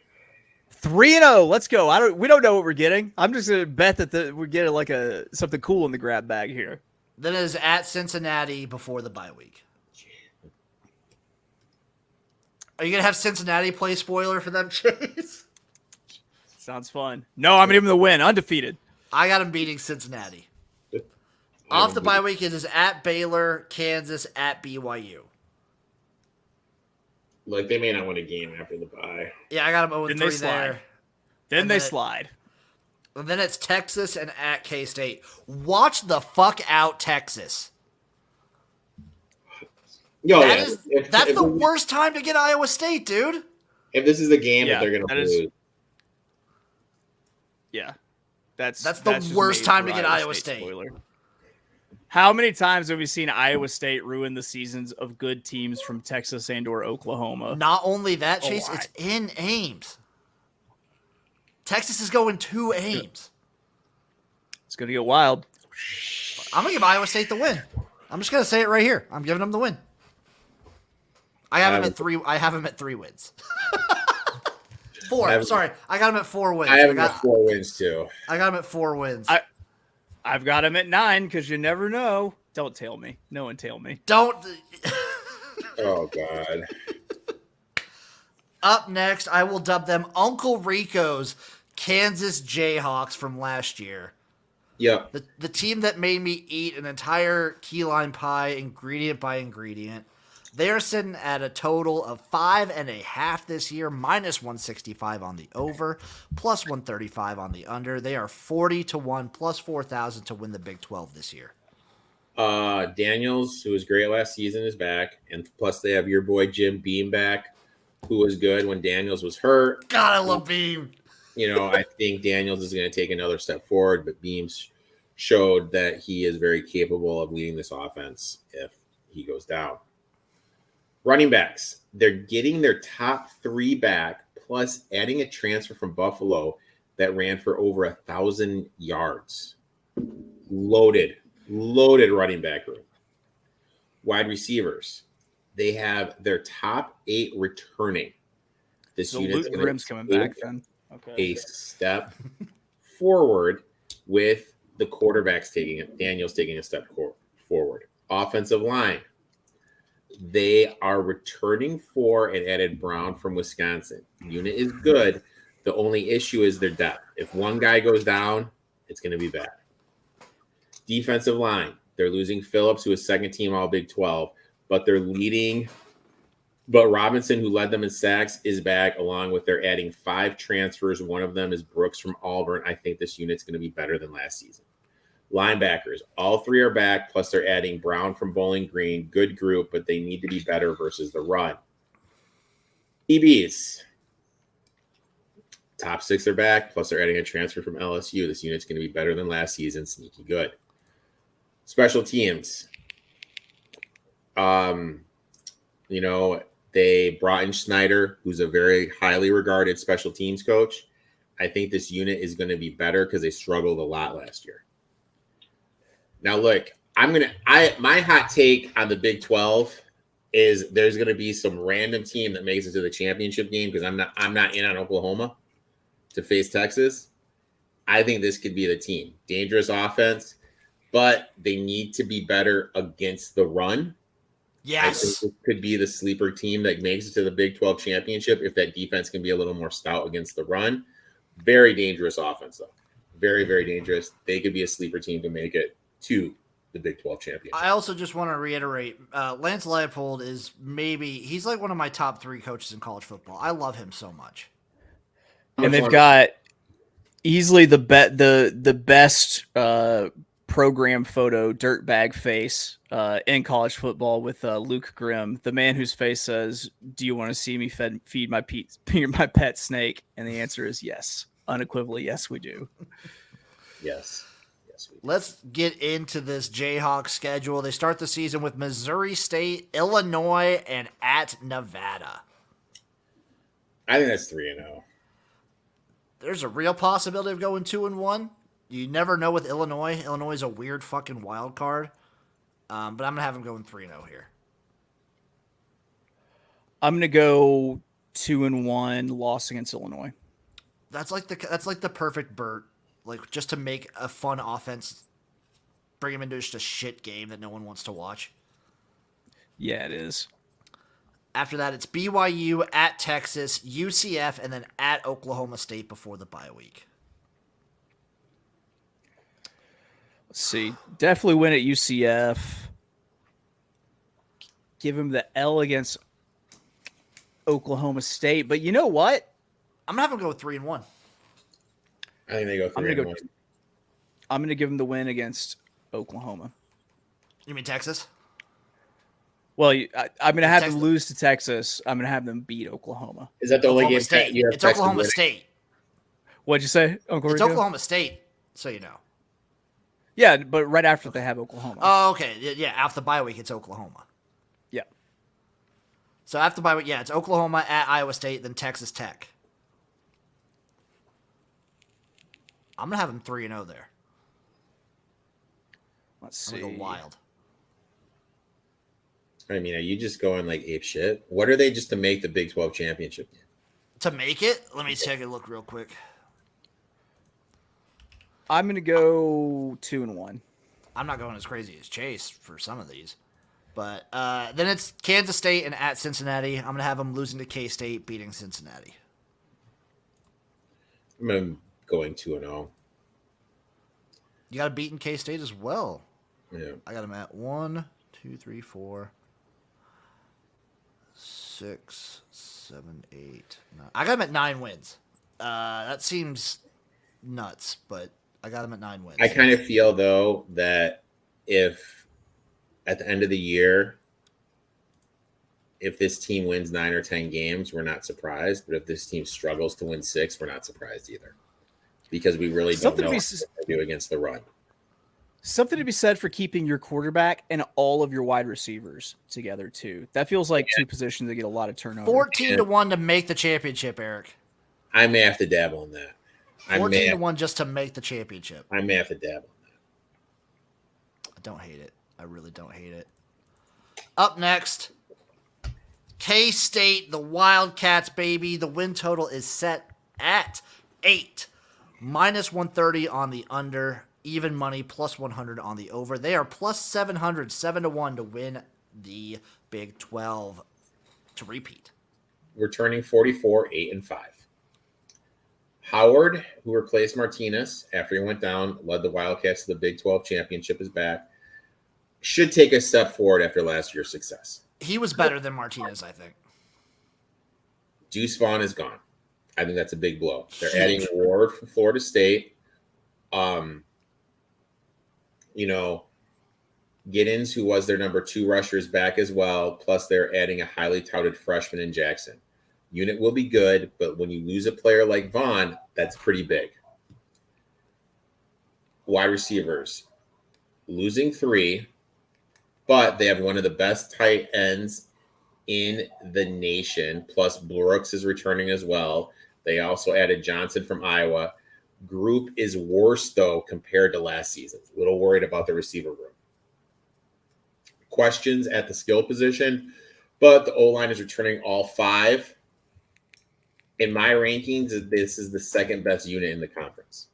3-0. Let's go. We don't know what we're getting. I'm just gonna bet that we're getting like something cool in the grab bag here. Then it is at Cincinnati before the bye week. Are you gonna have Cincinnati play spoiler for them, Chase? Sounds fun. No, I'm gonna give them the win, undefeated. I got them beating Cincinnati. Off the bye week, it is at Baylor, Kansas, at BYU. Like, they may not win a game after the bye. Yeah, I got them 0-3 there. Then they slide. And then it's Texas and at K-State. Watch the fuck out, Texas. That's the worst time to get Iowa State, dude. If this is the game that they're going to lose. Yeah. That's the worst time to get Iowa State. Spoiler. How many times have we seen Iowa State ruin the seasons of good teams from Texas and or Oklahoma? Not only that, Chase, it's in Ames. Texas is going to Ames. It's going to get wild. I'm going to give Iowa State the win. I'm just going to say it right here. I'm giving them the win. I have them at 3 wins. 4. Sorry, I got him at 4 wins. I have him at 4 wins too. I got him at 4 wins. I've got him at 9 because you never know. Don't tail me. No one tail me. Don't. Oh God. Up next, I will dub them Uncle Rico's Kansas Jayhawks from last year. Yep. The team that made me eat an entire key lime pie, ingredient by ingredient. They are sitting at a total of 5.5 this year, minus 165 on the over, plus 135 on the under. They are 40-1, plus 4,000 to win the Big 12 this year. Daniels, who was great last season, is back, and plus they have your boy Jim Beam back, who was good when Daniels was hurt. God, I love Beam. You know, I think Daniels is going to take another step forward, but Beams showed that he is very capable of leading this offense if he goes down. Running backs, they're getting their top 3 back, plus adding a transfer from Buffalo that ran for over 1,000 yards. Loaded running back room. Wide receivers, they have their top 8 returning. This So unit's Luke gonna Grimm's coming back then. Okay. a step forward with the quarterbacks Daniels taking a step forward. Offensive line, they are returning 4 and added Brown from Wisconsin. Unit is good. The only issue is their depth. If one guy goes down, it's going to be bad. Defensive line, they're losing Phillips, who is second team All Big 12, but they're leading. But Robinson, who led them in sacks, is back, along with they're adding 5 transfers. One of them is Brooks from Auburn. I think this unit's going to be better than last season. Linebackers, all 3 are back, plus they're adding Brown from Bowling Green. Good group, but they need to be better versus the run. DBs, top 6 are back, plus they're adding a transfer from LSU. This unit's going to be better than last season. Sneaky good. Special teams. You know, they brought in Schneider, who's a very highly regarded special teams coach. I think this unit is going to be better because they struggled a lot last year. Now, look, my hot take on the Big 12 is there's going to be some random team that makes it to the championship game because I'm not in on Oklahoma to face Texas. I think this could be the team. Dangerous offense, but they need to be better against the run. Yes. I think this could be the sleeper team that makes it to the Big 12 championship if that defense can be a little more stout against the run. Very dangerous offense, though. Very, very dangerous. They could be a sleeper team to make it to the Big 12 championship. I also just want to reiterate, Lance Leipold is he's like one of my top 3 coaches in college football. I love him so much. And they've got easily the best program photo dirtbag face in college football with Luke Grimm, the man whose face says, "Do you want to see me feed my pet snake?" And the answer is yes. Unequivocally, yes, we do. Yes. Let's get into this Jayhawks schedule. They start the season with Missouri State, Illinois, and at Nevada. I think that's 3-0. There's a real possibility of going 2-1. You never know with Illinois. Illinois is a weird fucking wild card. But I'm going to have them going 3-0 here. I'm going to go 2-1 loss against Illinois. That's like the perfect Burt. Like, just to make a fun offense, bring him into just a shit game that no one wants to watch. Yeah, it is. After that, it's BYU, at Texas, UCF, and then at Oklahoma State before the bye week. Let's see. Definitely win at UCF. Give him the L against Oklahoma State. But you know what? I'm going to have him go with 3-1. I think they go 3-1. I'm going to give them the win against Oklahoma. You mean Texas? Well, I'm going to have them lose to Texas. I'm going to have them beat Oklahoma. Is that the only game State. you have? It's Oklahoma State. What'd you say, Uncle It's Rico? Oklahoma State, so you know. Yeah, but right after they have Oklahoma. Oh, okay. Yeah, after the bye week, it's Oklahoma. Yeah. So after the bye week, yeah, it's Oklahoma at Iowa State, then Texas Tech. I'm going to have them 3-0 there. Let's see. I'm going to go wild. I mean, are you just going like ape shit? What are they just to make the Big 12 championship game? To make it, let me take a look real quick. I'm going to go 2-1. I'm not going as crazy as Chase for some of these. But then it's Kansas State and at Cincinnati. I'm going to have them losing to K-State, beating Cincinnati. I'm going 2-0. You got a beaten K-State as well. Yeah. I got them at 1, 2, 3, 4, 6, 7, 8, 9. I got them at 9 wins. That seems nuts, but I got them at 9 wins. I kind of feel, though, that if at the end of the year, if this team wins 9 or 10 games, we're not surprised. But if this team struggles to win 6, we're not surprised either. Because we really don't know what to do against the run. Something to be said for keeping your quarterback and all of your wide receivers together, too. That feels like two positions that get a lot of turnover. 14-1 to make the championship, Eric. I may have to dabble in that. 14-1 just to make the championship. I may have to dabble in that. I don't hate it. I really don't hate it. Up next, K-State, the Wildcats, baby. The win total is set at 8. Minus 130 on the under. Even money, plus 100 on the over. They are plus 700, 7-1 to win the Big 12 to repeat. Returning 44, 8-5. Howard, who replaced Martinez after he went down, led the Wildcats to the Big 12 championship, is back. Should take a step forward after last year's success. He was better than Martinez, I think. Deuce Vaughn is gone. I think that's a big blow. They're adding Ward from Florida State. Giddens, who was their number 2 rusher, is back as well. Plus, they're adding a highly touted freshman in Jackson. Unit will be good, but when you lose a player like Vaughn, that's pretty big. Wide receivers, losing 3, but they have one of the best tight ends in the nation. Plus, Brooks is returning as well. They also added Johnson from Iowa. Group is worse, though, compared to last season. A little worried about the receiver room. Questions at the skill position, but the O-line is returning all 5. In my rankings, this is the second best unit in the conference.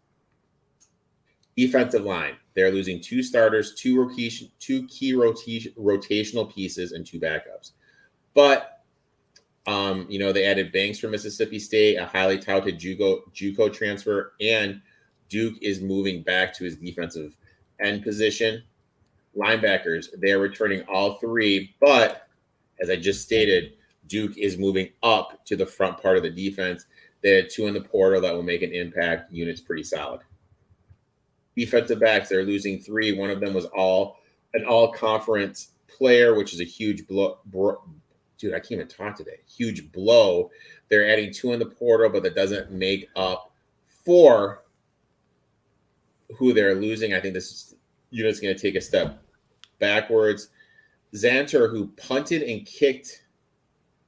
Defensive line, they're losing 2 starters, 2 key rotational pieces, and 2 backups. But they added Banks from Mississippi State, a highly touted JUCO transfer, and Duke is moving back to his defensive end position. Linebackers, they're returning all 3, but as I just stated, Duke is moving up to the front part of the defense. They had 2 in the portal that will make an impact. Unit's pretty solid. Defensive backs, they're losing 3. One of them was an all-conference player, which is a huge blow. Dude, I can't even talk today. Huge blow. They're adding 2 in the portal, but that doesn't make up for who they're losing. I think this unit's going to take a step backwards. Zanter, who punted and kicked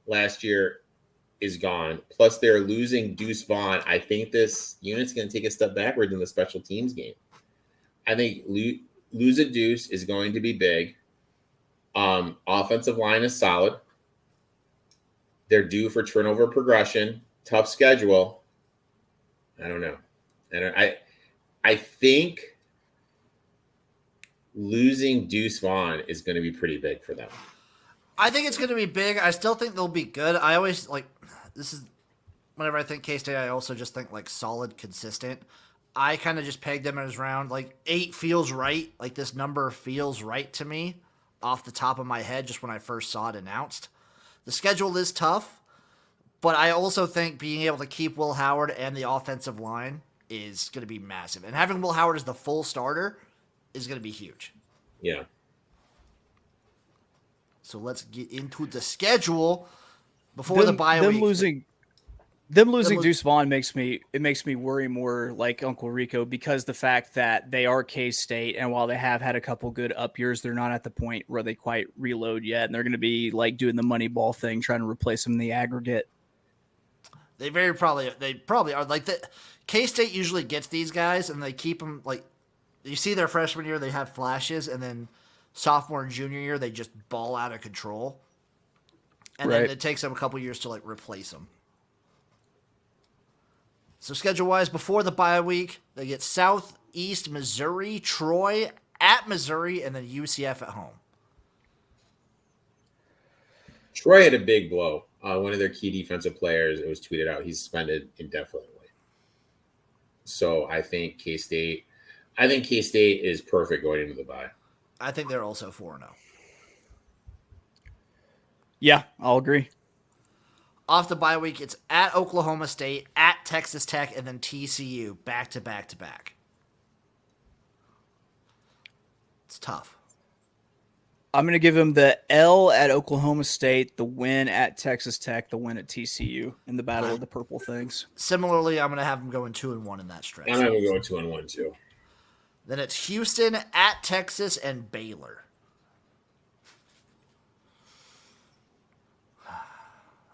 last year, is gone. Plus, they're losing Deuce Vaughn. I think this unit's going to take a step backwards in the special teams game. I think lose a Deuce is going to be big. Offensive line is solid. They're due for turnover progression. Tough schedule. I don't know. I think losing Deuce Vaughn is going to be pretty big for them. I think it's going to be big. I still think they'll be good. I always whenever I think K-State, I also just think solid, consistent. I kind of just pegged them as round 8 feels right. This number feels right to me off the top of my head just when I first saw it announced. The schedule is tough, but I also think being able to keep Will Howard and the offensive line is going to be massive. And having Will Howard as the full starter is going to be huge. Yeah. So let's get into the schedule before the bye week. Them losing Deuce Vaughn makes me worry more like Uncle Rico, because the fact that they are K-State, and while they have had a couple good up years, they're not at the point where they quite reload yet, and they're going to be doing the money ball thing, trying to replace them in the aggregate. They probably are. K-State usually gets these guys, and they keep them you see their freshman year they have flashes, and then sophomore and junior year they just ball out of control, and then it takes them a couple years to replace them. So schedule-wise, before the bye week, they get Southeast Missouri, Troy at Missouri, and then UCF at home. Troy had a big blow. One of their key defensive players, it was tweeted out, he's suspended indefinitely. So I think K-State is perfect going into the bye. I think they're also 4-0. Yeah, I'll agree. Off the bye week, it's at Oklahoma State, at Texas Tech, and then TCU back to back to back. It's tough. I'm going to give him the L at Oklahoma State, the win at Texas Tech, the win at TCU in the battle of the purple things. Similarly, I'm going to have them going 2-1 in that stretch. I'm going to go 2-1 too. Then it's Houston at Texas and Baylor.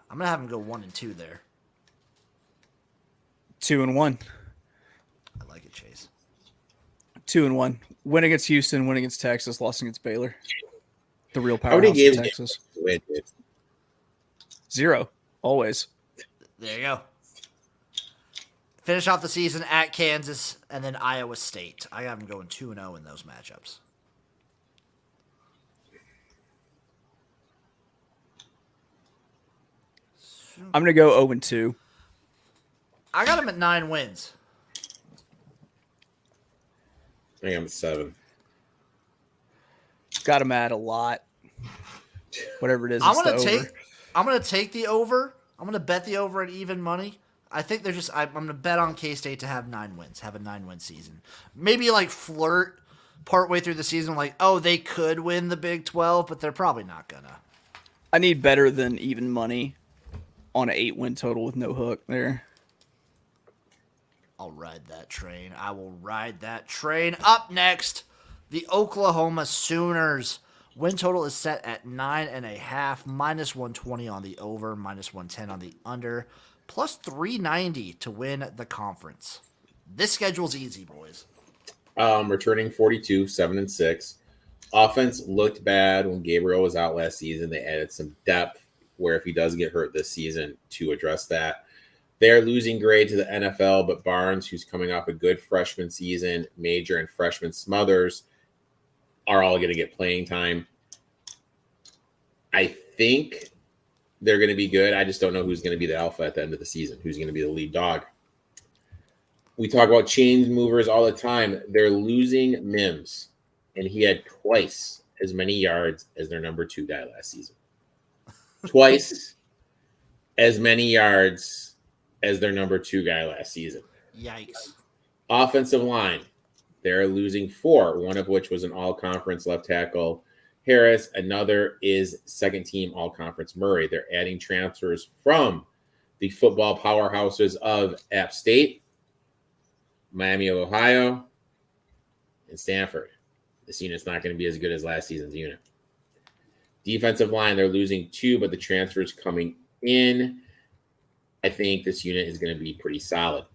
I'm going to have them go 1-2 there. 2-1. I like it, Chase. 2-1. Win against Houston, win against Texas, loss against Baylor. The real powerhouse of Texas. 0. Always. There you go. Finish off the season at Kansas and then Iowa State. I got them going 2-0 in those matchups. I'm going to go 0-2. I got them at 9 wins. I think I'm at 7. Got him at a lot. Whatever it is, I'm gonna take the over. I'm gonna bet the over at even money. I think they're just. I'm gonna bet on K-State to have 9 wins, have a 9-win season. Maybe like flirt partway through the season, like, oh, they could win the Big 12, but they're probably not gonna. I need better than even money on an 8-win total with no hook there. I'll ride that train. I will ride that train. Up next, the Oklahoma Sooners. Win total is set at 9.5, minus 120 on the over, minus 110 on the under, plus 390 to win the conference. This schedule's easy, boys. Returning 42, 7-6. Offense looked bad when Gabriel was out last season. They added some depth where if he does get hurt this season to address that. They're losing grade to the NFL, but Barnes, who's coming off a good freshman season, Major and freshman Smothers are all going to get playing time. I think they're going to be good. I just don't know who's going to be the alpha at the end of the season, who's going to be the lead dog. We talk about chain movers all the time. They're losing Mims, and he had twice as many yards as their number 2 guy last season. Twice as many yards as their number 2 guy last season. Yikes. Offensive line. They're losing 4, one of which was an all-conference left tackle, Harris. Another is second-team all-conference Murray. They're adding transfers from the football powerhouses of App State, Miami of Ohio, and Stanford. This unit's not going to be as good as last season's unit. Defensive line, they're losing 2, but the transfers coming in, I think this unit is going to be pretty solid.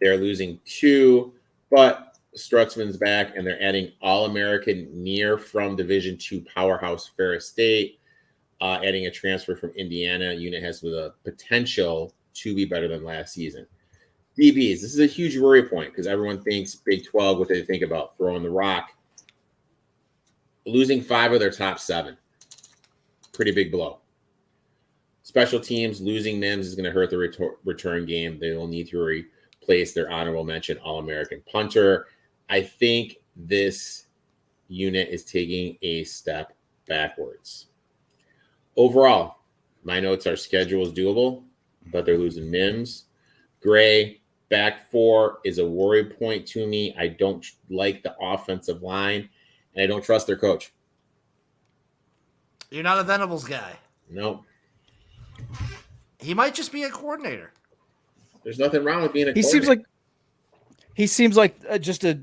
They're losing 2, but Strutzman's back, and they're adding All-American near from Division II powerhouse Ferris State, adding a transfer from Indiana. Unit has the potential to be better than last season. DBs, this is a huge worry point because everyone thinks Big 12, what they think about throwing the rock. Losing 5 of their top 7. Pretty big blow. Special teams, losing Mims is going to hurt the return game. They will need to replace their honorable mention All-American punter. I think this unit is taking a step backwards. Overall, my notes are schedule is doable, but they're losing Mims. Gray, back 4 is a worry point to me. I don't like the offensive line, and I don't trust their coach. You're not a Venables guy. Nope. He might just be a coordinator. There's nothing wrong with being a coordinator. He seems like just a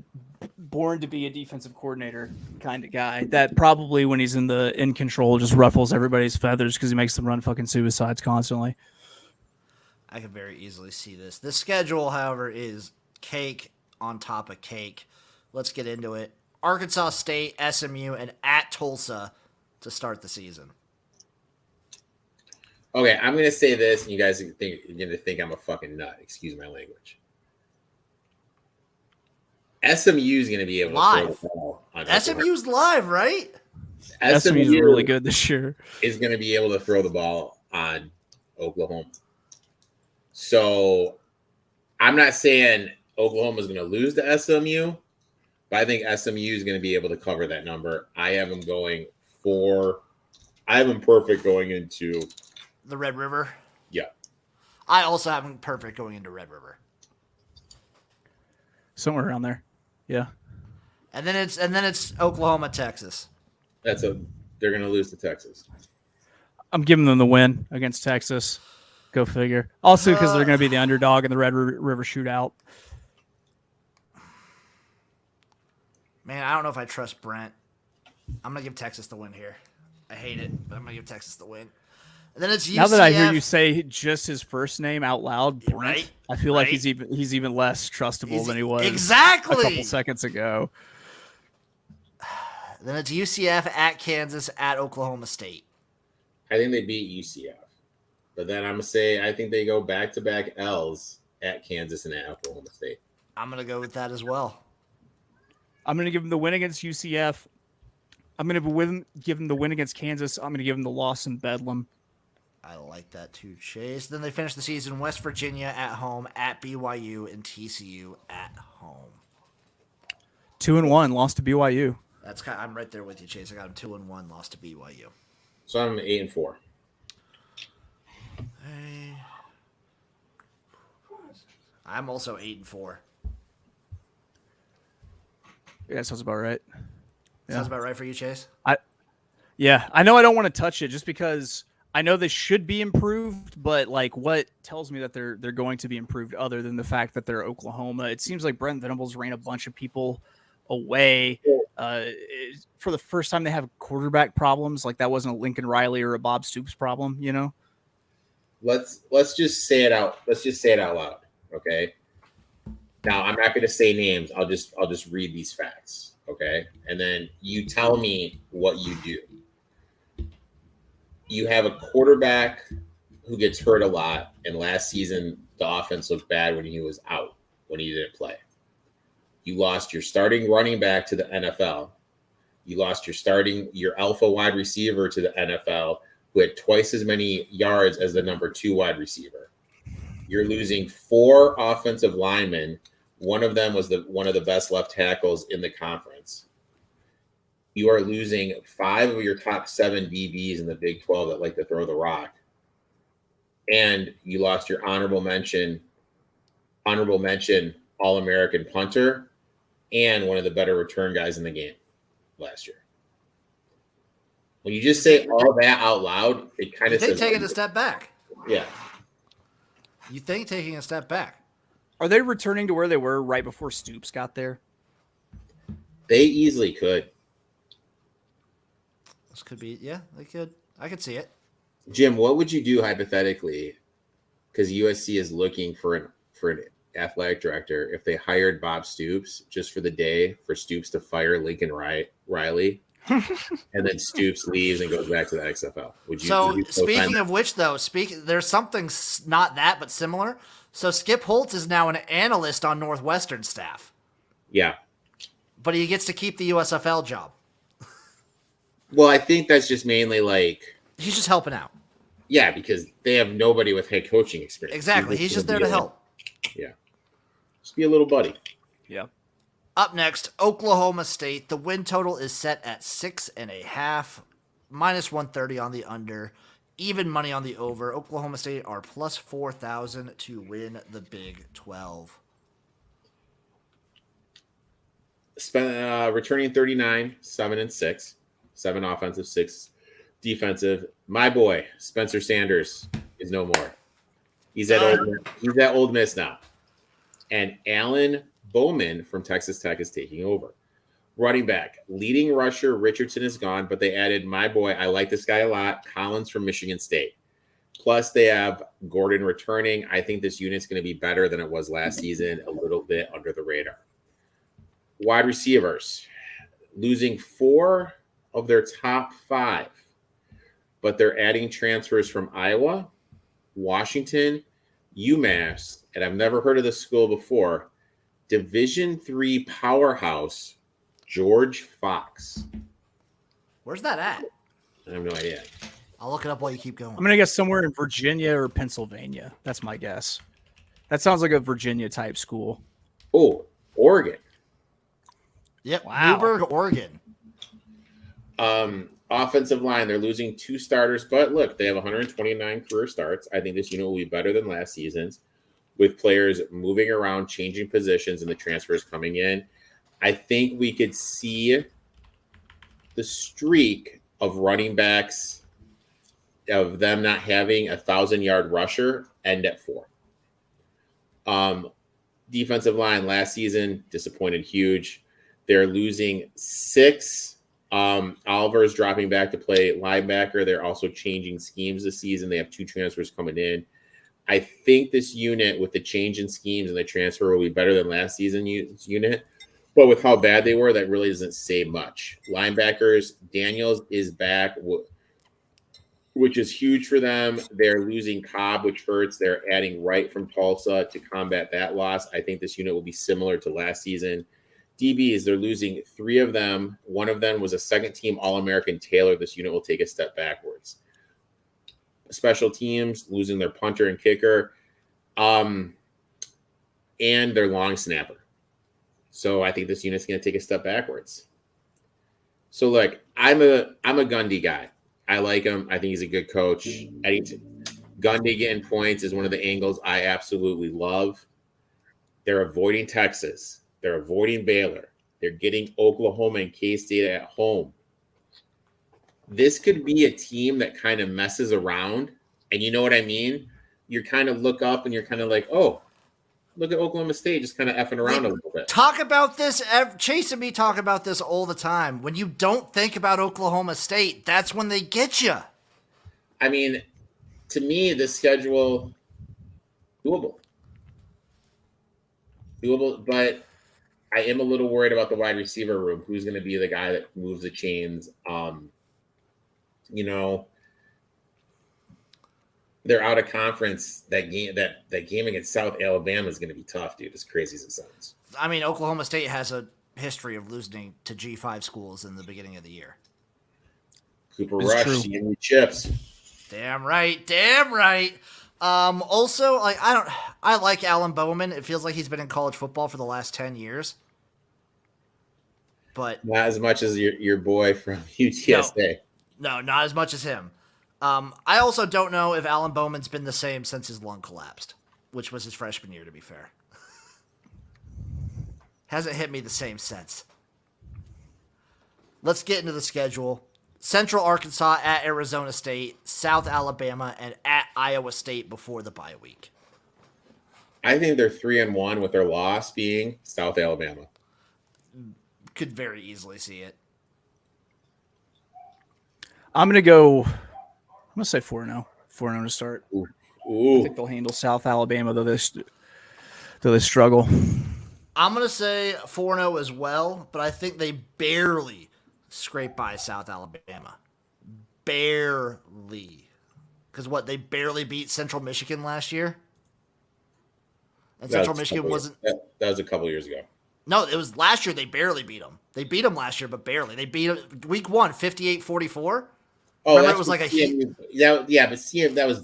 born to be a defensive coordinator kind of guy that probably when he's in control just ruffles everybody's feathers because he makes them run fucking suicides constantly. I can very easily see this. The schedule, however, is cake on top of cake. Let's get into it. Arkansas State, SMU, and at Tulsa to start the season. Okay, I'm gonna say this, and you guys are gonna think I'm a fucking nut. Excuse my language. SMU is gonna be able to throw Live. the ball on Oklahoma. SMU's live, right? SMU's really good this year. Is going to be able to throw the ball on Oklahoma. So I'm not saying Oklahoma is going to lose to SMU, but I think SMU is going to be able to cover that number. I have them perfect going into the Red River. Yeah. I also have them perfect going into Red River. Somewhere around there. Yeah. And then it's Oklahoma, Texas. They're going to lose to Texas. I'm giving them the win against Texas. Go figure. Also, because they're going to be the underdog in the Red River shootout. Man, I don't know if I trust Brent. I'm going to give Texas the win here. I hate it, but I'm going to give Texas the win. And then it's UCF. Now that I hear you say just his first name out loud, Brent, right? I feel like he's even less trustable than he was exactly a couple seconds ago. Then it's UCF at Kansas at Oklahoma State. I think they beat UCF. But then I'm going to say I think they go back-to-back L's at Kansas and at Oklahoma State. I'm going to go with that as well. I'm going to give them the win against UCF. I'm going to give them the win against Kansas. I'm going to give them the loss in Bedlam. I like that too, Chase. Then they finish the season West Virginia at home, at BYU, and TCU at home. 2-1, lost to BYU. I'm right there with you, Chase. I got them 2-1, lost to BYU. So I'm 8-4. I'm also 8-4. Yeah, sounds about right. Sounds about right for you, Chase? I know I don't want to touch it just because I know they should be improved, but like what tells me that they're going to be improved other than the fact that they're Oklahoma? It seems like Brent Venables ran a bunch of people away. For the first time they have quarterback problems. Like that wasn't a Lincoln Riley or a Bob Stoops problem, you know? Let's just say it out. Let's just say it out loud. Okay. Now I'm not going to say names. I'll just read these facts. Okay. And then you tell me what you do. You have a quarterback who gets hurt a lot. And last season, the offense looked bad when he was out, when he didn't play. You lost your starting running back to the NFL. You lost your alpha wide receiver to the NFL, who had twice as many yards as the number 2 wide receiver. You're losing 4 offensive linemen. One of them was one of the best left tackles in the conference. You are losing 5 of your top 7 DBs in the Big 12 that like to throw the rock. And you lost your honorable mention All-American punter and one of the better return guys in the game last year. When you just say all that out loud, it kind of says taking a step back. Yeah. You think taking a step back. Are they returning to where they were right before Stoops got there? They easily could. This could be, yeah, they could. I could see it. Jim, what would you do hypothetically? Because USC is looking for an athletic director. If they hired Bob Stoops just for the day for Stoops to fire Lincoln Riley, and then Stoops leaves and goes back to the XFL. Would you? So speaking of which, though, there's something not that but similar. So Skip Holtz is now an analyst on Northwestern staff. Yeah, but he gets to keep the USFL job. Well, I think that's just mainly like he's just helping out. Yeah, because they have nobody with head coaching experience. Exactly, he's just there to help. Yeah, just be a little buddy. Yeah. Up next, Oklahoma State. The win total is set at 6.5, minus 130 on the under, even money on the over. Oklahoma State are plus 4,000 to win the Big 12. Returning 39, 7-6, 7 offensive, 6 defensive. My boy Spencer Sanders is no more. He's at Old Miss now, and Alan Bowman from Texas Tech is taking over. Running back, leading rusher Richardson is gone, but they added my boy. I like this guy a lot. Collins from Michigan State. Plus, they have Gordon returning. I think this unit's going to be better than it was last season. A little bit under the radar. Wide receivers, losing 4 of their top 5. but they're adding transfers from Iowa, Washington, UMass, and I've never heard of this school before. Division III powerhouse, George Fox. Where's that at? I have no idea. I'll look it up while you keep going. I'm gonna guess somewhere in Virginia or Pennsylvania. That's my guess. That sounds like a Virginia type school. Oh, Oregon. Yep, Wow. Newburgh, Oregon. Offensive line, they're losing 2 starters, but look, they have 129 career starts. I think this unit will be better than last season's, with players moving around, changing positions, and the transfers coming in. I think we could see the streak of running backs, of them not having a 1,000-yard rusher, end at 4. Defensive line last season disappointed huge. They're losing 6. Oliver's dropping back to play linebacker. They're also changing schemes this season. They have 2 transfers coming in. I think this unit, with the change in schemes and the transfer, will be better than last season's unit. But with how bad they were, that really doesn't say much. Linebackers, Daniels is back, which is huge for them. They're losing Cobb, which hurts. They're adding Wright from Tulsa to combat that loss. I think this unit will be similar to last season. DBs, they're losing 3 of them. One of them was a second-team All-American Taylor. This unit will take a step backwards. Special teams, losing their punter and kicker, and their long snapper. So I think this unit's going to take a step backwards. So, look, I'm a Gundy guy. I like him. I think he's a good coach. Gundy getting points is one of the angles I absolutely love. They're avoiding Texas. They're avoiding Baylor. They're getting Oklahoma and K-State at home. This could be a team that kind of messes around. And you know what I mean? You kind of look up and you're kind of like, oh, look at Oklahoma State just kind of effing around a little bit. Talk about this. Chase and me talk about this all the time. When you don't think about Oklahoma State, that's when they get you. I mean, to me, this schedule, doable. But I am a little worried about the wide receiver room. Who's going to be the guy that moves the chains? They're out of conference. That game against South Alabama is going to be tough, dude. As crazy as it sounds. I mean, Oklahoma State has a history of losing to G5 schools in the beginning of the year. Cooper Rush, CMU chips. Damn right. Also, I like Alan Bowman. It feels like he's been in college football for the last 10 years. But not as much as your boy from UTSA. No, not as much as him. I also don't know if Alan Bowman's been the same since his lung collapsed, which was his freshman year, to be fair. Hasn't hit me the same since. Let's get into the schedule. Central Arkansas at Arizona State, South Alabama, and at Iowa State before the bye week. I think they're 3-1 with their loss being South Alabama. Could very easily see it. I'm going to say 4-0. 4-0 to start. Ooh. I think they'll handle South Alabama, though they struggle. I'm going to say 4-0 as well, but I think they barely scrape by South Alabama. Barely. Because they barely beat Central Michigan last year? And Central Michigan wasn't... That was a couple years ago. No, it was last year they barely beat them. They beat them last year, but barely. They beat them week 1, 58-44. Oh, remember it was like a but CM, that was...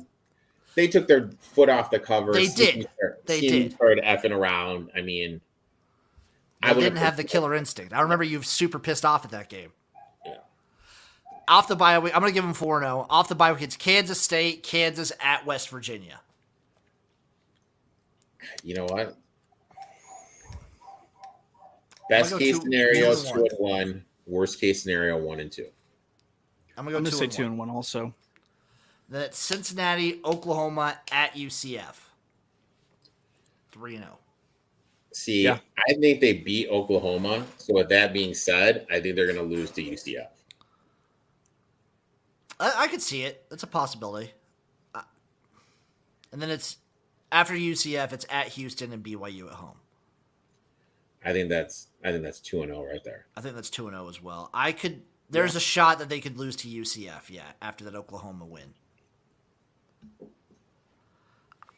They took their foot off the cover. They did. They did. Started effing around. I mean... They didn't have the killer instinct. I remember you super pissed off at that game. Yeah. Off the bye week, I'm going to give them 4-0. Off the bye week, it's Kansas State, Kansas at West Virginia. You know what? Best case scenario, 2-1. Worst case scenario, 1-2. I'm going to say 2-1 also. Then it's Cincinnati, Oklahoma at UCF. 3-0. See, yeah. I think they beat Oklahoma. So with that being said, I think they're going to lose to UCF. I could see it. That's a possibility. And then it's after UCF, it's at Houston and BYU at home. I think that's 2-0 right there. I think that's 2-0 as well. I could There's a shot that they could lose to UCF, after that Oklahoma win.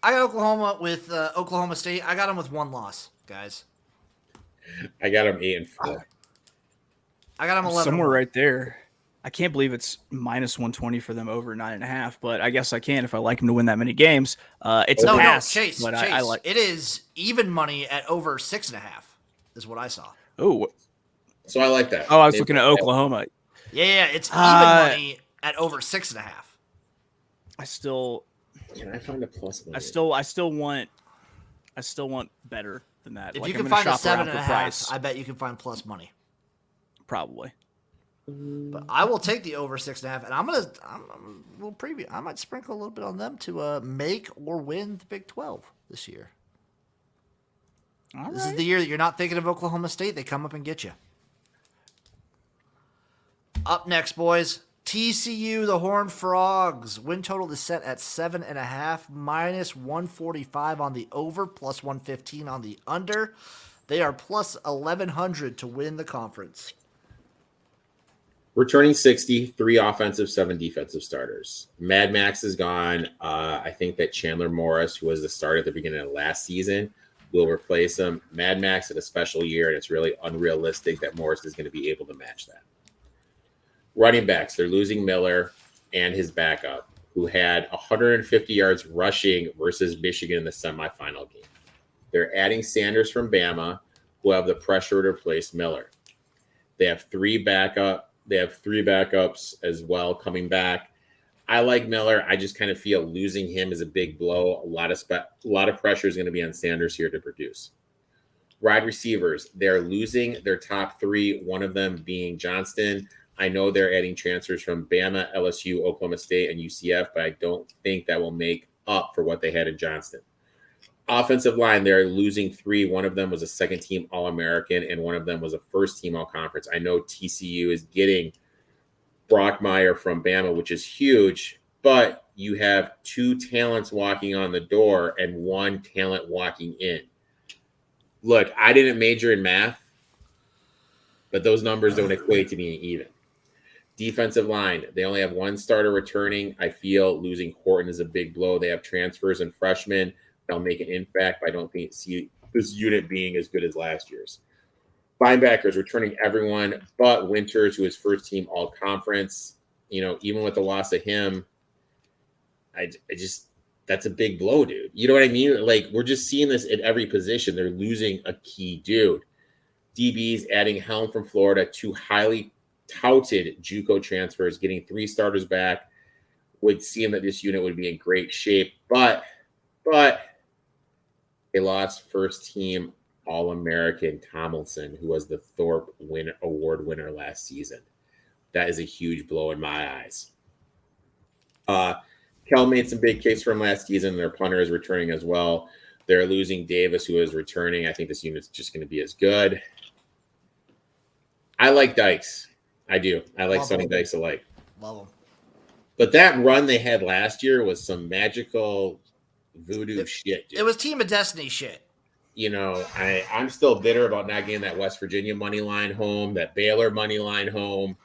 I got Oklahoma with Oklahoma State. I got them with 1 loss, guys. I got them 8-4. I got them 11. Somewhere right there. I can't believe it's minus 120 for them over 9.5, but I guess I can if I like them to win that many games. It's a pass. Chase. But Chase. I like it is even money at over 6.5. Is what I saw. Oh, So I like that. Oh, I was looking at Oklahoma. Yeah, it's even money at over 6.5. I still Can I find a plus money? I still want better than that. If Like, you I'm can gonna find a shop around 7.5, for price. I bet you can find plus money. Probably. But I will take the over 6.5, and I'm gonna we'll preview. I might sprinkle a little bit on them to make or win the Big 12 this year. This is the year that you're not thinking of Oklahoma State. They come up and get you. Up next, boys. TCU, the Horned Frogs. Win total is set at 7.5, minus 145 on the over, plus 115 on the under. They are plus 1,100 to win the conference. Returning 60, 3 offensive, 7 defensive starters. Mad Max is gone. I think that Chandler Morris, who was the starter at the beginning of last season, will replace him. Mad Max had a special year, and it's really unrealistic that Morris is going to be able to match that. Running backs, they're losing Miller and his backup, who had 150 yards rushing versus Michigan in the semifinal game. They're adding Sanders from Bama, who have the pressure to replace Miller. They have 3 backups as well coming back. I like Miller. I just kind of feel losing him is a big blow. A lot of pressure is going to be on Sanders here to produce. Wide receivers, they're losing their top 3, one of them being Johnston. I know they're adding transfers from Bama, LSU, Oklahoma State, and UCF, but I don't think that will make up for what they had in Johnston. Offensive line, they're losing 3. One of them was a second-team All-American, and one of them was a first-team All-Conference. I know TCU is getting Brockmeyer from Bama, which is huge, but you have 2 talents walking on the door and 1 talent walking in. Look, I didn't major in math, but those numbers don't equate to being even. Defensive line, they only have 1 starter returning. I feel losing Horton is a big blow. They have transfers and freshmen. They'll make an impact, but I don't see this unit being as good as last year's. Linebackers returning everyone but Winters, who is first team all conference. Even with the loss of him, I just that's a big blow, dude. You know what I mean? Like, we're just seeing this at every position. They're losing a key dude. DBs adding Helm from Florida, 2 highly touted JUCO transfers, getting 3 starters back. Would seem that this unit would be in great shape, but they lost first team All-American Tomlinson, who was the Thorpe Award winner last season. That is a huge blow in my eyes. Kel made some big kicks from last season. Their punter is returning as well. They're losing Davis, who is returning. I think this unit's just going to be as good. I like Dykes. I do. I like Sonny Dykes alike. Love them. But that run they had last year was some magical voodoo shit, dude. It was Team of Destiny shit. I'm still bitter about not getting that West Virginia money line home, that Baylor money line home.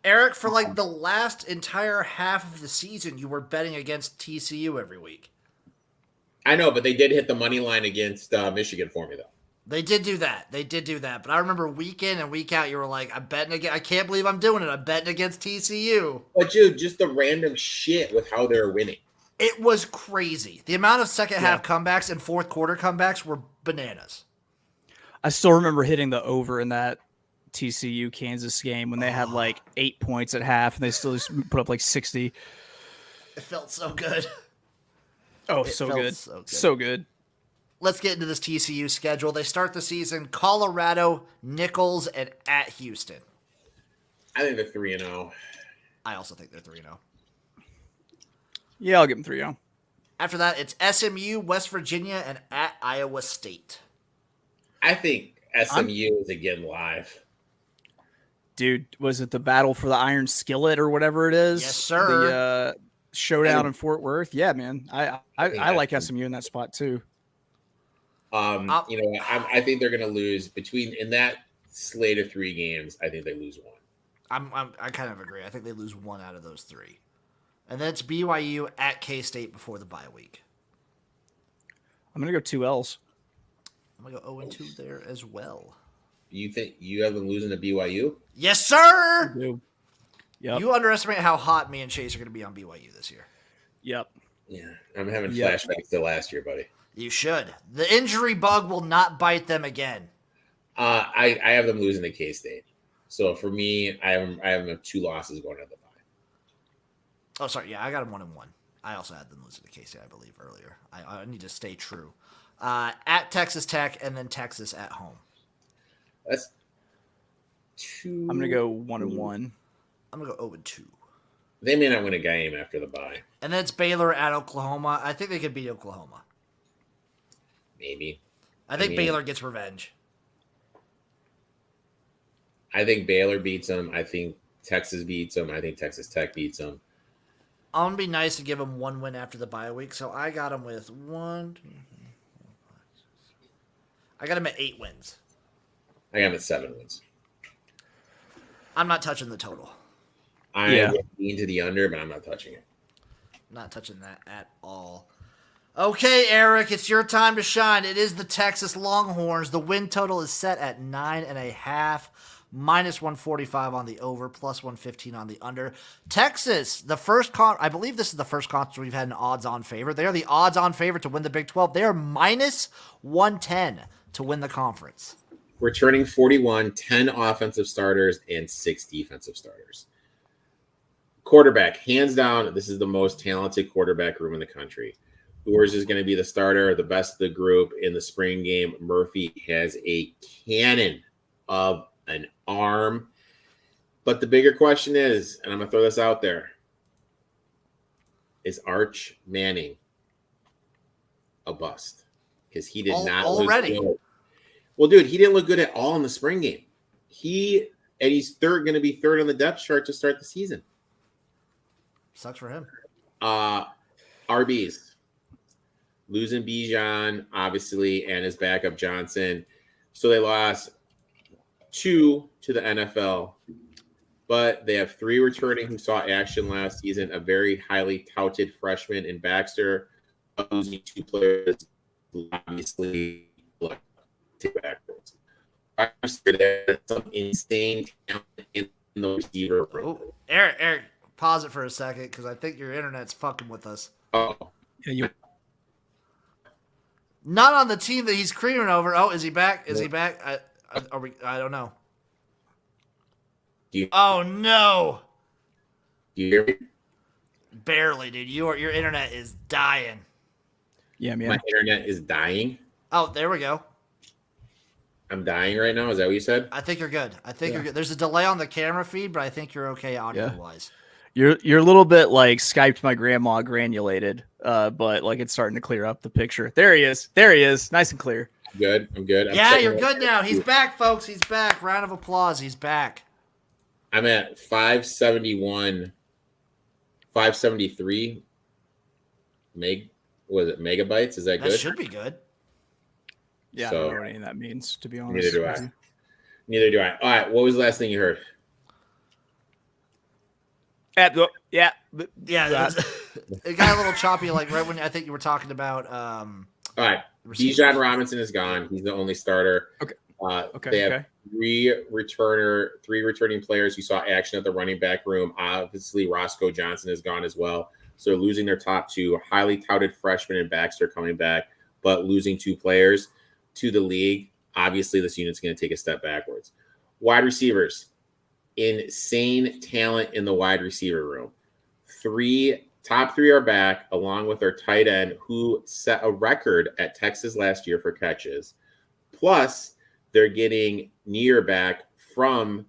Eric, for like the last entire half of the season, you were betting against TCU every week. I know, but they did hit the money line against Michigan for me, though. They did do that. But I remember week in and week out, you were like, I'm betting again. I can't believe I'm doing it. I'm betting against TCU. But, dude, just the random shit with how they're winning. It was crazy. The amount of second half comebacks and fourth quarter comebacks were bananas. I still remember hitting the over in that TCU Kansas game when they had like 8 points at half and they still just put up like 60. It felt so good. Oh, so good. So good. Let's get into this TCU schedule. They start the season Colorado, Nicholls, and at Houston. I think they're 3-0. I also think they're 3-0. Yeah, I'll give them 3-0. After that, it's SMU, West Virginia, and at Iowa State. I think SMU is again live. Dude, was it the battle for the Iron Skillet or whatever it is? Yes, sir. The showdown in Fort Worth. Yeah, man. I like SMU in that spot too. I think they're going to lose in that slate of 3 games. I think they lose 1. I kind of agree. I think they lose one out of those three. And then it's BYU at K-State before the bye week. I'm going to go 2 L's. I'm going to go 0-2 there as well. You think you have them losing to BYU? Yes, sir! Yep. You underestimate how hot me and Chase are going to be on BYU this year. Yep. Yeah, I'm having flashbacks to last year, buddy. You should. The injury bug will not bite them again. I have them losing to K-State. So for me, I have them 2 losses going to the bye. Oh, sorry. Yeah, I got them 1-1. I also had them losing to K-State, I believe, earlier. I need to stay true. At Texas Tech and then Texas at home. That's 2. I'm going to go 1-1. I'm going to go 0-2. They may not win a game after the bye. And then it's Baylor at Oklahoma. I think they could beat Oklahoma. Maybe. I think Baylor gets revenge. I think Baylor beats them. I think Texas beats them. I think Texas Tech beats them. I'm going to be nice and give them 1 win after the bye week. So I got them with 1, 2, 3, 4, 5, 6, 7. I got them at 8 wins. I got them at 7 wins. I'm not touching the total. I would lean to the under, but I'm not touching it. Not touching that at all. Okay, Eric, it's your time to shine. It is the Texas Longhorns. The win total is set at 9.5, minus 145 on the over, plus 115 on the under. Texas, I believe this is the first conference we've had an odds-on favorite. They are the odds-on favorite to win the Big 12. They are minus 110 to win the conference. Returning 41, 10 offensive starters, and 6 defensive starters. Quarterback, hands down, this is the most talented quarterback room in the country. Urs is going to be the starter, the best of the group in the spring game. Murphy has a cannon of an arm. But the bigger question is, and I'm going to throw this out there, is Arch Manning a bust? Because he did not already. Look good. Well, dude, he didn't look good at all in the spring game. He's going to be third on the depth chart to start the season. Sucks for him. RBs. Losing Bijan, obviously, and his backup Johnson. So they lost 2 to the NFL. But they have 3 returning who saw action last season. A very highly touted freshman in Baxter. Losing 2 players who obviously take backwards. There's some insane talent in the receiver room. Oh, Eric, pause it for a second because I think your internet's fucking with us. Oh. Yeah, Not on the team that he's creaming over. Oh, is he back? Is he back? I don't know. Oh no! Do you hear me? Barely, dude. Your internet is dying. Yeah, man. My internet is dying. Oh, there we go. I'm dying right now. Is that what you said? I think you're good. You're good. There's a delay on the camera feed, but I think you're okay audio wise. You're a little bit like Skyped my grandma granulated, but like it's starting to clear up the picture. There he is. Nice and clear. I'm good. Yeah, you're good now. He's back, folks. He's back. Round of applause. He's back. I'm at 571, 573 megabytes? Is that good? That should be good. Yeah, So, I don't know what any of that means, to be honest. Neither do I. All right, what was the last thing you heard? Yeah, it got a little choppy, like right when I think you were talking about. All right, Bijan Robinson is gone. He's the only starter. Okay. They have 3 returning players who saw action at the running back room. Obviously, Roscoe Johnson is gone as well. So they're losing their top 2, highly touted freshman and Baxter coming back, but losing 2 players to the league. Obviously, this unit's going to take a step backwards. Wide receivers, insane talent in the wide receiver room. Top 3 are back, along with their tight end, who set a record at Texas last year for catches. Plus, they're getting Neer back from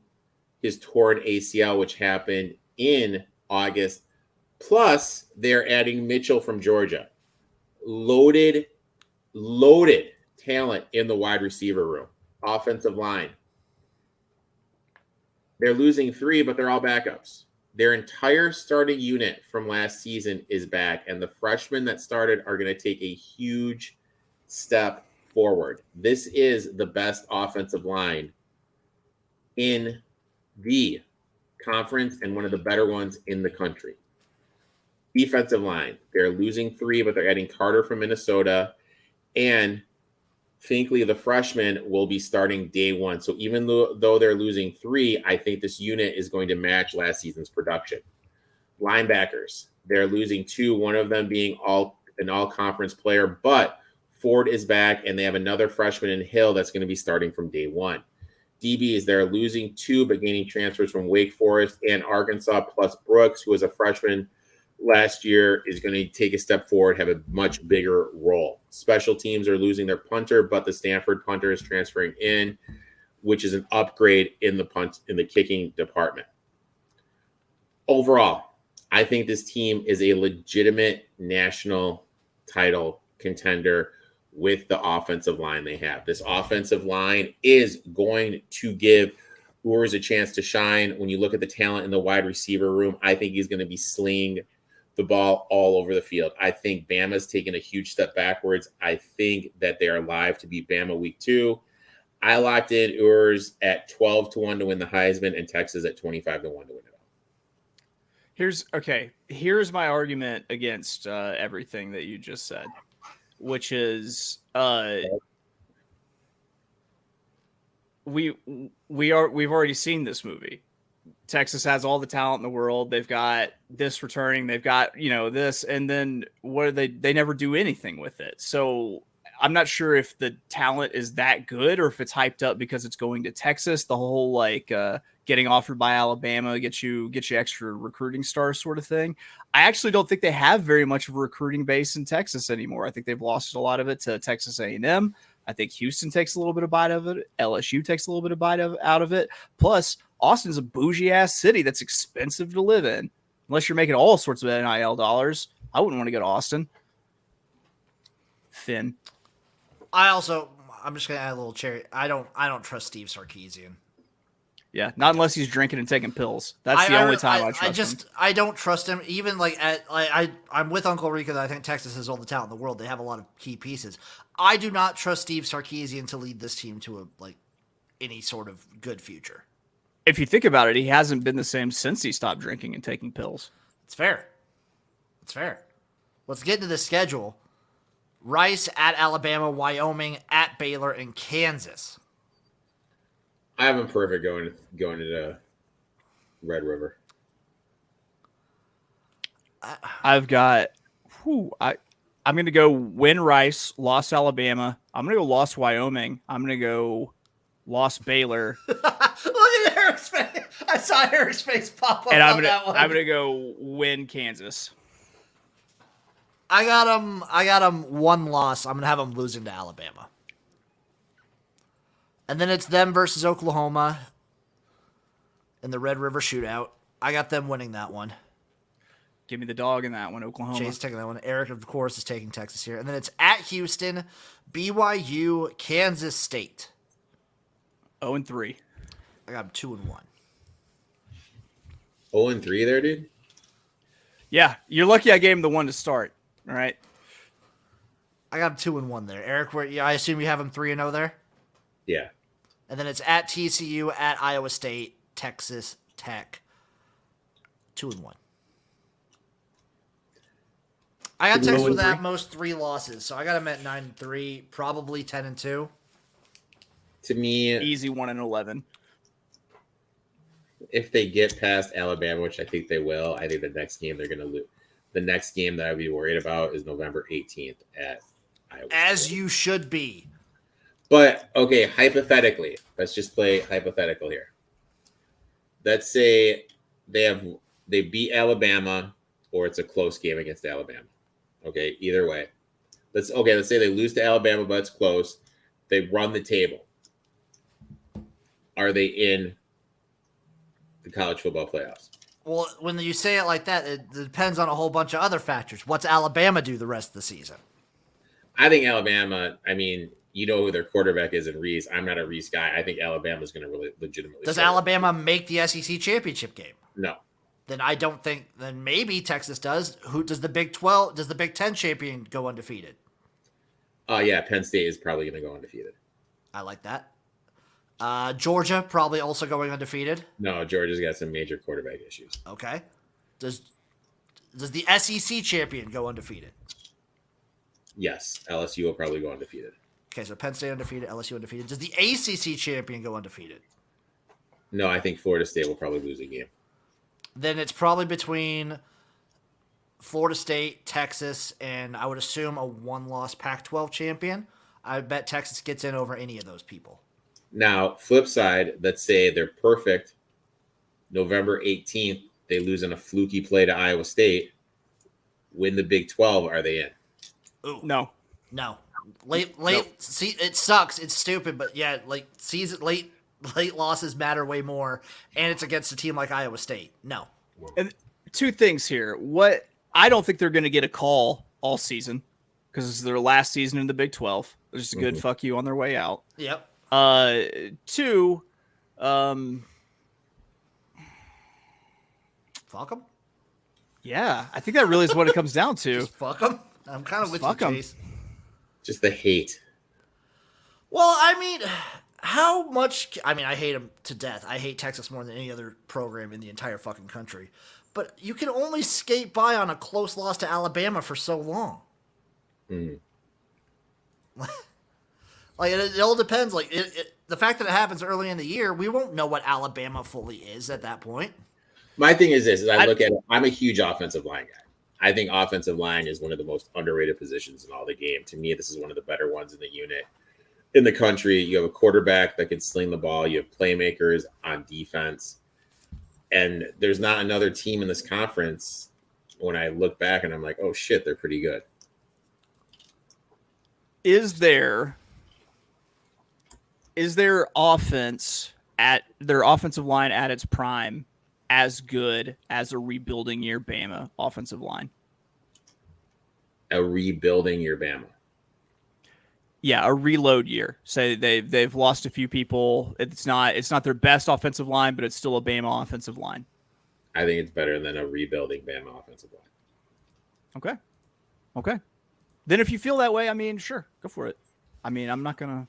his torn ACL, which happened in August. Plus, they're adding Mitchell from Georgia. Loaded talent in the wide receiver room. Offensive line. They're losing 3, but they're all backups. Their entire starting unit from last season is back, and the freshmen that started are going to take a huge step forward. This is the best offensive line in the conference and one of the better ones in the country. Defensive line, they're losing 3, but they're adding Carter from Minnesota, and Finkley, the freshman, will be starting day 1. So even though they're losing 3, I think this unit is going to match last season's production. Linebackers, they're losing 2, one of them being an all-conference player, but Ford is back, and they have another freshman in Hill that's going to be starting from day 1. DBs, they're losing 2, but gaining transfers from Wake Forest and Arkansas, plus Brooks, who was a freshman last year, is going to take a step forward, have a much bigger role. Special teams are losing their punter, but the Stanford punter is transferring in, which is an upgrade in the kicking department. Overall, I think this team is a legitimate national title contender with the offensive line they have. This offensive line is going to give Urs a chance to shine. When you look at the talent in the wide receiver room, I think he's going to be slinging the ball all over the field. I think Bama's taken a huge step backwards. I think that they are live to beat Bama week 2. I locked in Urs at 12-1 to win the Heisman and Texas at 25-1 to win it all. Here's my argument against everything that you just said, which is we've already seen this movie. Texas has all the talent in the world. They've got this returning. They've got, this, and then what are they never do anything with it. So I'm not sure if the talent is that good or if it's hyped up because it's going to Texas. The whole getting offered by Alabama get you extra recruiting stars sort of thing. I actually don't think they have very much of a recruiting base in Texas anymore. I think they've lost a lot of it to Texas A&M. I think Houston takes a little bit of bite of it. LSU takes a little bit of bite out of it. Plus, Austin's a bougie ass city that's expensive to live in. Unless you're making all sorts of NIL dollars, I wouldn't want to go to Austin. Finn. I'm just gonna add a little cherry. I don't trust Steve Sarkisian. Yeah, not unless he's drinking and taking pills. That's the only time I trust him. I don't trust him. Even I'm with Uncle Rico that I think Texas has all the talent in the world. They have a lot of key pieces. I do not trust Steve Sarkisian to lead this team to any sort of good future. If you think about it, he hasn't been the same since he stopped drinking and taking pills. It's fair. Let's get into the schedule. Rice at Alabama, Wyoming at Baylor, and Kansas. I have him perfect going to Red River. I've got I'm going to go win Rice, loss Alabama. I'm going to go loss Wyoming. I'm going to go loss Baylor. Look at Eric's face. I saw Eric's face pop up. And I'm going to go win Kansas. I got him one loss. I'm going to have him losing to Alabama. And then it's them versus Oklahoma in the Red River Shootout. I got them winning that one. Give me the dog in that one, Oklahoma. Jay's taking that one. Eric, of course, is taking Texas here. And then it's at Houston, BYU, Kansas State. 0-3. I got them 2-1. 0-3 there, dude? Yeah, you're lucky I gave him the one to start. All right. I got them 2-1 there. Eric, I assume you have them 3-0 there? Yeah. And then it's at TCU, at Iowa State, Texas Tech. 2-1. I got Texas with at most 3 losses, so I got them at 9-3, probably 10-2. To me, easy 1-11. If they get past Alabama, which I think they will, I think the next game they're going to lose. The next game that I'd be worried about is November 18th at Iowa State. As you should be. But, okay, hypothetically, let's just play hypothetical here. Let's say they beat Alabama or it's a close game against Alabama. Okay, either way. Let's say they lose to Alabama, but it's close. They run the table. Are they in the college football playoffs? Well, when you say it like that, it depends on a whole bunch of other factors. What's Alabama do the rest of the season? I think Alabama, you know who their quarterback is in Reese. I'm not a Reese guy. I think Alabama's going to really legitimately. Does Alabama make the SEC championship game? No. Then I don't think. Then maybe Texas does. Who does the Big 12? Does the Big 10 champion go undefeated? Yeah, Penn State is probably going to go undefeated. I like that. Georgia probably also going undefeated. No, Georgia's got some major quarterback issues. Okay. Does the SEC champion go undefeated? Yes, LSU will probably go undefeated. Okay, so Penn State undefeated, LSU undefeated. Does the ACC champion go undefeated? No, I think Florida State will probably lose a game. Then it's probably between Florida State, Texas, and I would assume a one-loss Pac-12 champion. I bet Texas gets in over any of those people. Now, flip side, let's say they're perfect. November 18th, they lose in a fluky play to Iowa State. Win the Big 12, are they in? Ooh. No. Late. Nope. See, it sucks. It's stupid, but yeah, like season late losses matter way more, and it's against a team like Iowa State. No. And two things here. What I don't think they're going to get a call all season because it's their last season in the Big 12. It's just a good fuck you on their way out. Yep. Two, Fuck them. yeah, I think that really is what it comes down to. Just fuck them. I'm kind of with fuck you, 'em. Chase. Just the hate. Well, I mean, how much? I mean, I hate them to death. I hate Texas more than any other program in the entire fucking country. But you can only skate by on a close loss to Alabama for so long. Mm. Like it all depends. Like the fact that it happens early in the year, we won't know what Alabama fully is at that point. My thing is this: is I look at it. I'm a huge offensive line guy. I think offensive line is one of the most underrated positions in all the game. To me, this is one of the better ones in the unit. In the country, you have a quarterback that can sling the ball. You have playmakers on defense. And there's not another team in this conference when I look back and I'm like, oh, shit, they're pretty good. Is their offense at their offensive line at its prime as good as a rebuilding year Bama offensive line? A rebuilding your Bama. Yeah, a reload year. Say they've lost a few people. It's not their best offensive line, but it's still a Bama offensive line. I think it's better than a rebuilding Bama offensive line. Okay. Then if you feel that way, I mean, sure, go for it. I mean, I'm not gonna.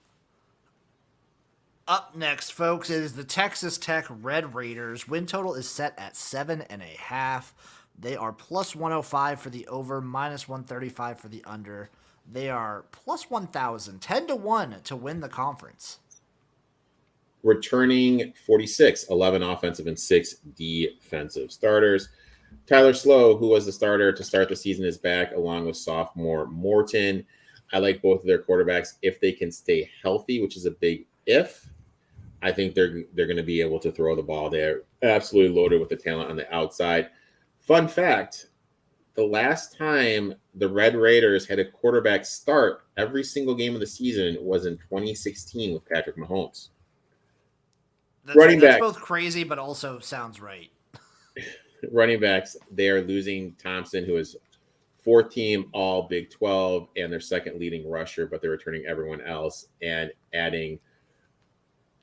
Up next, folks, is the Texas Tech Red Raiders. Win total is set at 7.5. They are plus 105 for the over, minus 135 for the under. They are plus 1,000, 10-1 to win the conference. Returning 46, 11 offensive and 6 defensive starters. Tyler Slow, who was the starter to start the season, is back along with sophomore Morton. I like both of their quarterbacks if they can stay healthy, which is a big if. I think they're going to be able to throw the ball. They're absolutely loaded with the talent on the outside. Fun fact, the last time the Red Raiders had a quarterback start every single game of the season was in 2016 with Patrick Mahomes. That's both crazy, but also sounds right. Running backs, they are losing Thompson, who is fourth team all Big 12 and their second leading rusher, but they're returning everyone else and adding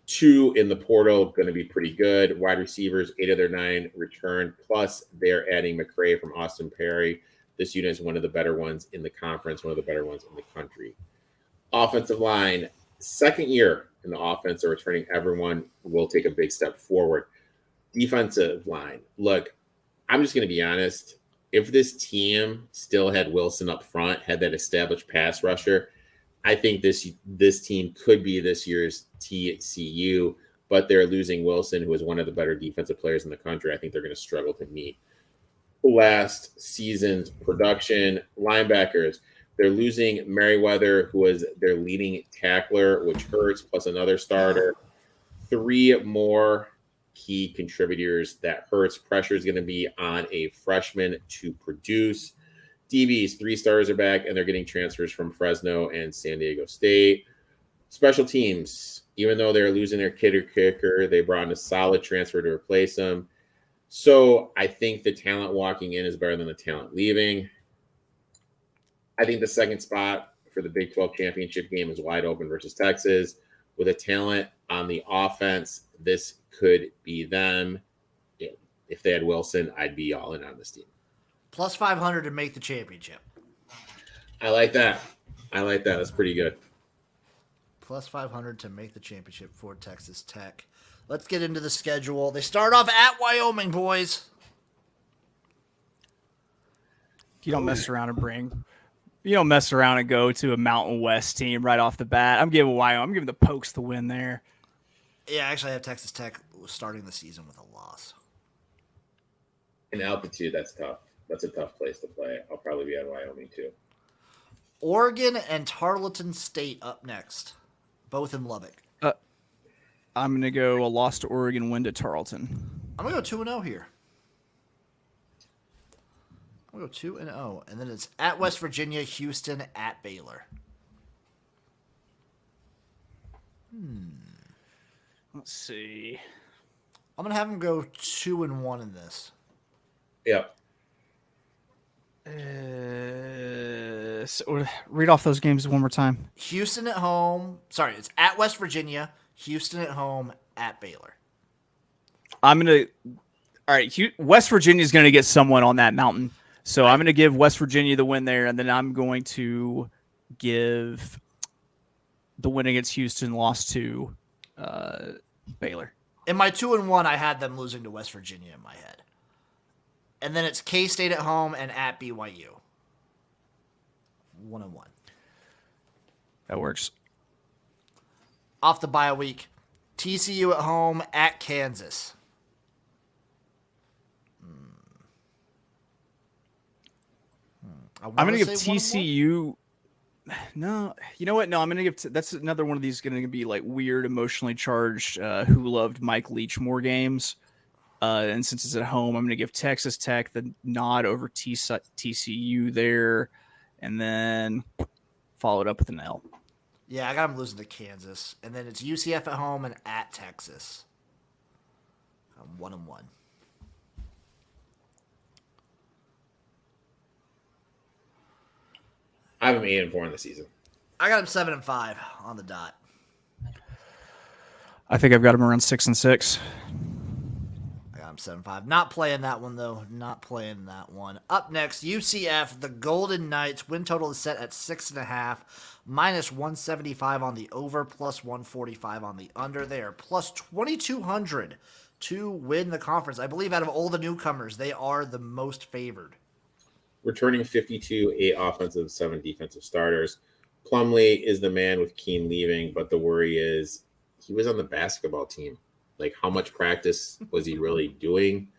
2 in the portal, going to be pretty good. Wide receivers, 8 of their 9 return. Plus, they're adding McCray from Austin Perry. This unit is one of the better ones in the conference, one of the better ones in the country. Offensive line, second year in the offense, they're returning everyone. Will take a big step forward. Defensive line, look, I'm just going to be honest. If this team still had Wilson up front, had that established pass rusher, I think this team could be this year's TCU, but they're losing Wilson, who is one of the better defensive players in the country. I think they're going to struggle to meet last season's production. Linebackers, they're losing Merriweather, who was their leading tackler, which hurts, plus another starter. 3 more key contributors that hurts. Pressure is going to be on a freshman to produce. DBs, 3 stars are back, and they're getting transfers from Fresno and San Diego State. Special teams, even though they're losing their kicker, they brought in a solid transfer to replace them. So I think the talent walking in is better than the talent leaving. I think the second spot for the Big 12 championship game is wide open versus Texas. With a talent on the offense, this could be them. If they had Wilson, I'd be all in on this team. Plus 500 to make the championship. I like that. That's pretty good. plus 500 to make the championship for Texas Tech. Let's get into the schedule. They start off at Wyoming, boys. You don't mess around and go to a Mountain West team right off the bat. I'm giving Wyoming. I'm giving the Pokes the win there. Yeah, actually, I have Texas Tech starting the season with a loss. In altitude, that's tough. That's a tough place to play. I'll probably be on Wyoming too. Oregon and Tarleton State up next, both in Lubbock. I'm going to go a loss to Oregon, win to Tarleton. I'm going to go 2-0 here. I'm going to go 2-0. And then it's at West Virginia, Houston, at Baylor. Let's see. I'm going to have them go 2-1 in this. Yep. So read off those games one more time. Houston at home. Sorry, it's at West Virginia, Houston at home, at Baylor. I'm going to – all right, West Virginia is going to get someone on that mountain. So I'm going to give West Virginia the win there, and then I'm going to give the win against Houston loss to Baylor. In my 2-1, I had them losing to West Virginia in my head. And then it's K-State at home and at BYU. 1-1. That works. Off the bye week, TCU at home at Kansas. I'm going to give TCU. No, you know what? No, I'm going to give. That's another one of these going to be like weird, emotionally charged. Who loved Mike Leach more games? And since it's at home, I'm going to give Texas Tech the nod over TCU there, and then follow it up with an L. Yeah, I got them losing to Kansas, and then it's UCF at home and at Texas. I'm 1-1. I have them 8-4 in the season. I got them 7-5 on the dot. I think I've got them around 6-6. I got them 7-5. Not playing that one, though. Not playing that one. Up next, UCF, the Golden Knights. Win total is set at 6.5. Minus 175 on the over, plus 145 on the under. They are plus 2,200 to win the conference. I believe out of all the newcomers, they are the most favored. Returning 52, 8 offensive, 7 defensive starters. Plumlee is the man with Keene leaving, but the worry is he was on the basketball team. Like, how much practice was he really doing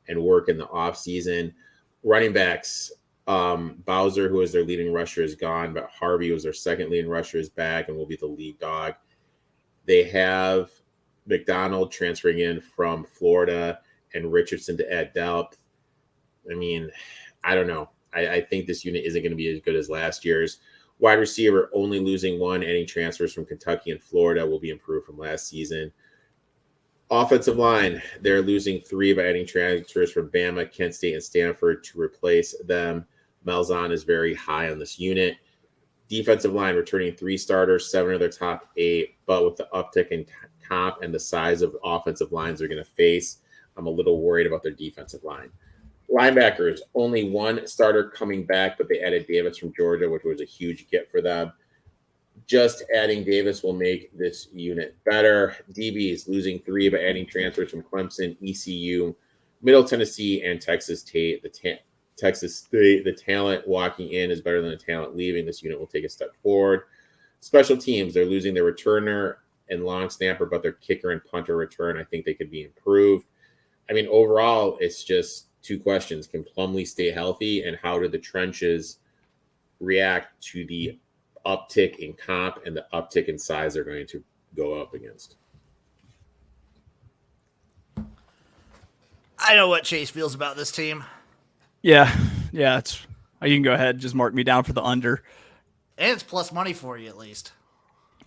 and work in the offseason? Running backs, Bowser, who is their leading rusher, is gone, but Harvey, who was their second leading rusher, is back and will be the lead dog. They have McDonald transferring in from Florida and Richardson to add depth. I mean, I don't know. I think this unit isn't going to be as good as last year's. Wide receiver, only losing one. Any transfers from Kentucky and Florida will be improved from last season. Offensive line, they're losing 3 by adding transfers from Bama, Kent State, and Stanford to replace them. Malzahn is very high on this unit. Defensive line, returning 3 starters, 7 of their top 8, but with the uptick in comp and the size of offensive lines they're going to face, I'm a little worried about their defensive line. Linebackers, only 1 starter coming back, but they added Davis from Georgia, which was a huge get for them. Just adding Davis will make this unit better. DBs, losing 3 by adding transfers from Clemson, ECU, Middle Tennessee, and Texas State. The talent walking in is better than the talent leaving. This unit will take a step forward. Special teams, they're losing their returner and long snapper, but their kicker and punter return, I think they could be improved. I mean, overall, it's just 2 questions. Can Plumlee stay healthy, and how do the trenches react to the uptick in comp and the uptick in size they're going to go up against? I know what Chase feels about this team. Yeah. It's you can go ahead. Just mark me down for the under. And it's plus money for you, at least.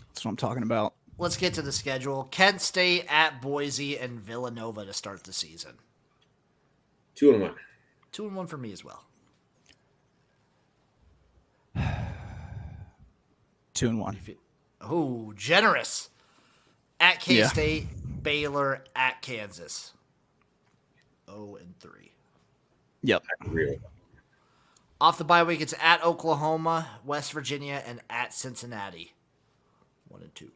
That's what I'm talking about. Let's get to the schedule. Kent State at Boise and Villanova to start the season. 2-1. 2-1 for me as well. 2-1. Oh, generous. At K-State, Baylor, at Kansas. 0-3. Yep. I agree with that. Off the bye week, it's at Oklahoma, West Virginia, and at Cincinnati. 1 and 2.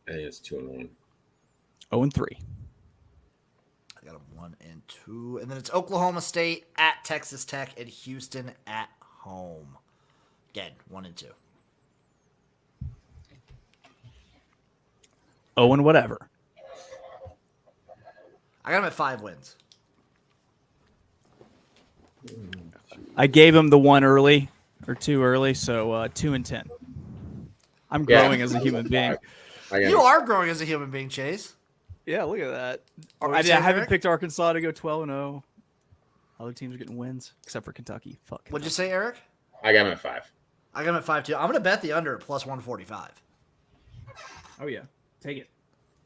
I think it's 2 and 1. 0 and 3. I got a 1 and 2. And then it's Oklahoma State at Texas Tech and Houston at home. Again, 1 and 2. 0 and whatever. I got them at 5 wins. I gave him the 1 early or 2 early, so 2 and 10. I'm growing as a human being. You are growing as a human being, Chase. Yeah, look at that. What I you saying, haven't Erik? picked Arkansas to go 12 and 0. Other teams are getting wins, except for Kentucky. Fuck. What'd you say, Erik? I got him at 5. I got them at 5 too. I'm going to bet the under at plus 145. Oh yeah, take it.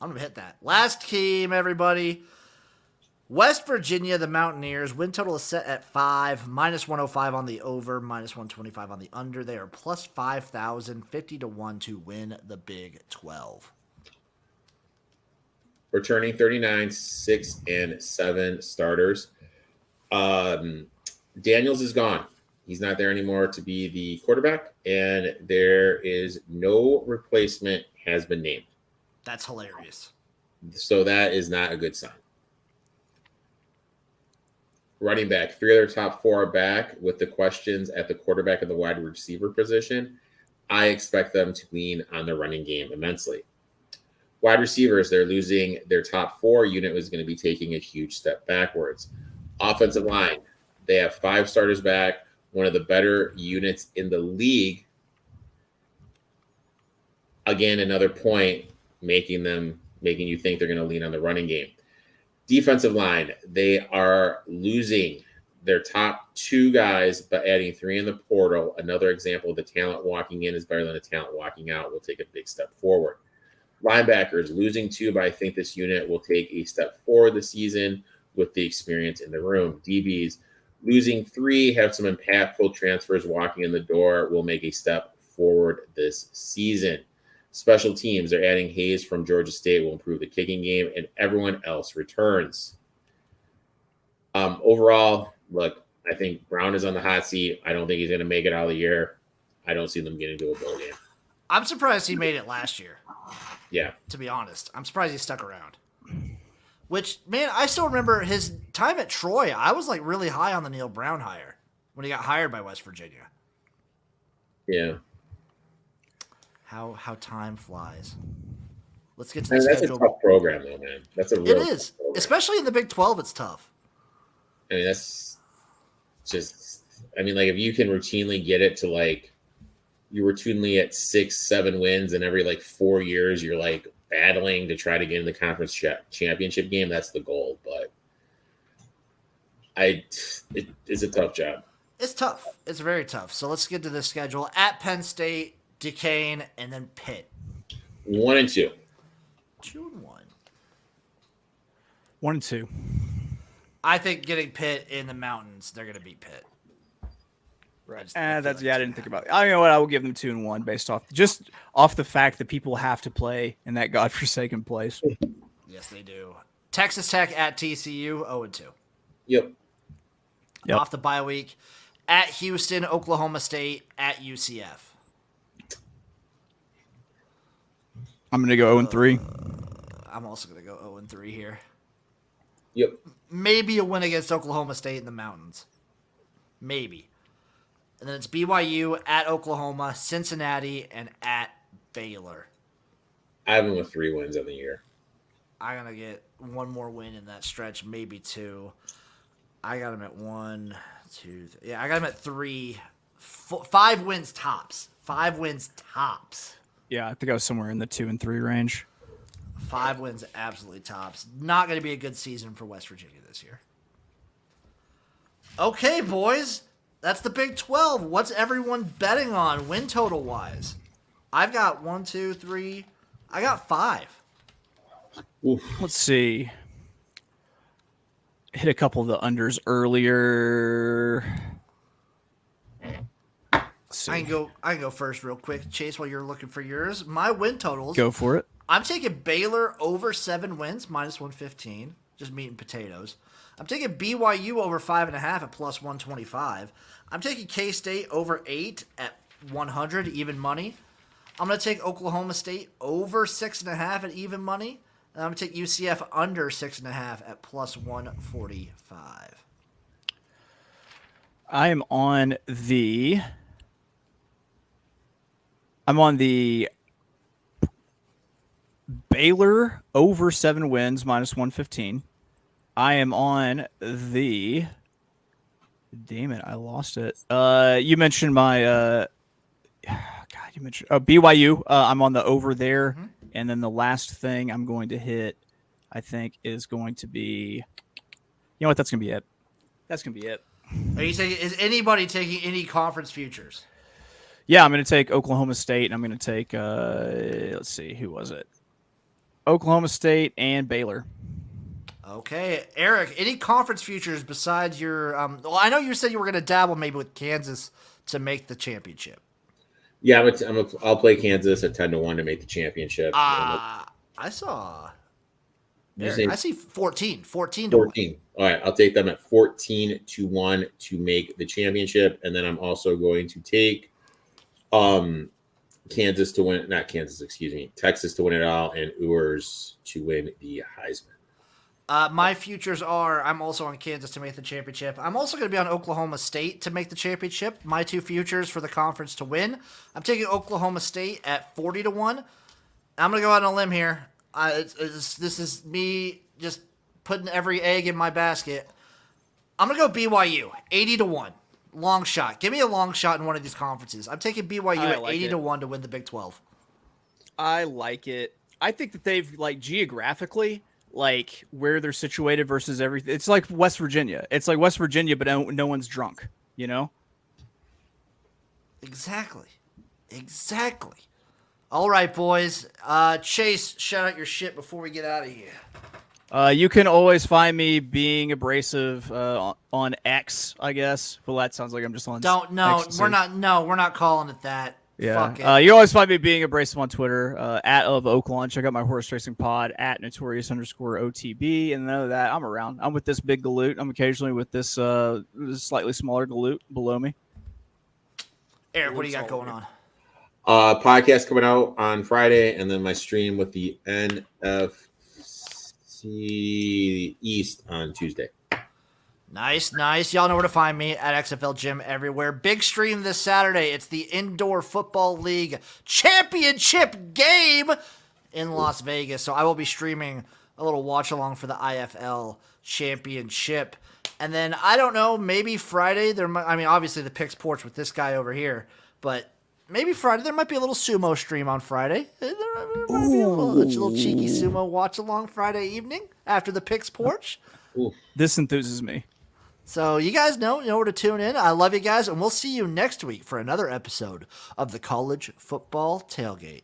I'm going to hit that. Last team, everybody. West Virginia, the Mountaineers. Win total is set at 5. Minus 105 on the over. Minus 125 on the under. They are plus 5,000. 50 to 1 to win the Big 12. Returning 39, 6 and 7 starters. Daniels is gone. He's not there anymore to be the quarterback, and there is no replacement has been named. That's hilarious. So that is not a good sign. Running back, 3 other top 4 are back with the questions at the quarterback and the wide receiver position. I expect them to lean on the running game immensely. Wide receivers, they're losing their top 4 unit, was going to be taking a huge step backwards. Offensive line, they have 5 starters back, one of the better units in the league. Again, another point making you think they're going to lean on the running game. Defensive line, they are losing their top 2 guys, but adding 3 in the portal. Another example of the talent walking in is better than the talent walking out. Will take a big step forward. Linebackers, losing 2, but I think this unit will take a step forward this season with the experience in the room. DBs, losing 3, have some impactful transfers walking in the door, will make a step forward this season. Special teams, they're adding Hayes from Georgia State, will improve the kicking game, and everyone else returns. Overall, look, I think Brown is on the hot seat. I don't think he's going to make it out of the year. I don't see them getting to a bowl game. I'm surprised he made it last year. Yeah. To be honest, I'm surprised he stuck around. Which, man, I still remember his time at Troy. I was like really high on the Neil Brown hire when he got hired by West Virginia. Yeah. How time flies. Let's get to the I mean, that's schedule. a tough program, though, man. That's a real It is, especially in the Big 12. It's tough. I mean, that's just. I mean, like if you can routinely get it to like, you routinely at 6-7 wins, and every like 4 years you're like battling to try to get in the conference championship game. That's the goal, but it's a tough job. It's tough. It's very tough. So let's get to the schedule. At Penn State, Duquesne, and then Pitt. 1 and 2. 2 and 1. 1 and 2. I think getting Pitt in the mountains, they're going to beat Pitt. Right. I I didn't think about it. I know what I will give them 2 and 1 based off the fact that people have to play in that godforsaken place. Yes, they do. Texas Tech at TCU, 0 and 2. Yep. Off the bye week. At Houston, Oklahoma State, at UCF. I'm going to go 0 and 3. I'm also going to go 0 and 3 here. Yep. Maybe a win against Oklahoma State in the mountains. Maybe. And then it's BYU at Oklahoma, Cincinnati, and at Baylor. I have them with 3 wins on the year. I'm going to get one more win in that stretch, maybe 2. I got them at 1, 2, 3. Yeah, I got them at 3. 5 wins tops. 5 wins tops. Yeah, I think I was somewhere in the 2 and 3 range. 5 wins absolutely tops. Not going to be a good season for West Virginia this year. Okay, boys. That's the Big 12. What's everyone betting on win total wise? I've got 1, 2, 3. I got 5. Oof. Let's see. Hit a couple of the unders earlier. I can go first real quick, Chase, while you're looking for yours. My win totals. Go for it. I'm taking Baylor over 7 wins, minus 115. Just meat and potatoes. I'm taking BYU over 5.5 at plus 125. I'm taking K-State over 8 at 100, even money. I'm going to take Oklahoma State over 6.5 at even money. And I'm going to take UCF under 6.5 at plus 145. I'm on the Baylor over 7 wins minus 115. I am on the damn it, I lost it. You mentioned my you mentioned BYU. I'm on the over there, and then the last thing I'm going to hit, I think, is going to be. You know what? That's gonna be it. That's gonna be it. Are you saying is anybody taking any conference futures? Yeah, I'm going to take Oklahoma State, and I'm going to take. Let's see, who was it? Oklahoma State and Baylor. Okay, Eric. Any conference futures besides your? Well, I know you said you were going to dabble maybe with Kansas to make the championship. Yeah, I'll play Kansas at 10-1 to make the championship. I saw. Eric, I see 14 to 1. 14. All right, I'll take them at 14-1 to make the championship, and then I'm also going to take Kansas to win. Not Kansas, excuse me. Texas to win it all, and Ewers to win the Heisman. My futures are I'm also on Kansas to make the championship. I'm also going to be on Oklahoma State to make the championship. My two futures for the conference to win. I'm taking Oklahoma State at 40 to 1. I'm going to go out on a limb here. This is me just putting every egg in my basket. I'm going to go BYU 80 to 1. Long shot. Give me a long shot in one of these conferences. I'm taking BYU at 80 to 1 to win the Big 12. I like it. I think that they've geographically where they're situated versus everything. It's like West Virginia. It's like West Virginia, but no one's drunk, you know? Exactly. All right, boys. Chase, shout out your shit before we get out of here. You can always find me being abrasive on X, I guess. Well, that sounds like I'm just on. We're not calling it that. Yeah. Fuck it. You always find me being abrasive on Twitter, at of Oaklawn. Check out my horse racing pod at notorious_OTB. And know that I'm around. I'm with this big galoot. I'm occasionally with this slightly smaller galoot below me. Eric, what do you got going on? Podcast coming out on Friday, and then my stream with the NFC East on Tuesday. Nice. Y'all know where to find me at XFL Gym everywhere. Big stream this Saturday. It's the Indoor Football League Championship game in Las Vegas. So I will be streaming a little watch along for the IFL Championship. And then, I don't know, maybe Friday, obviously the Picks Porch with this guy over here, but maybe Friday, there might be a little sumo stream on Friday. There might be a little cheeky sumo watch along Friday evening after the Picks Porch. Ooh. This enthuses me. So you guys know where to tune in. I love you guys, and we'll see you next week for another episode of the College Football Tailgate.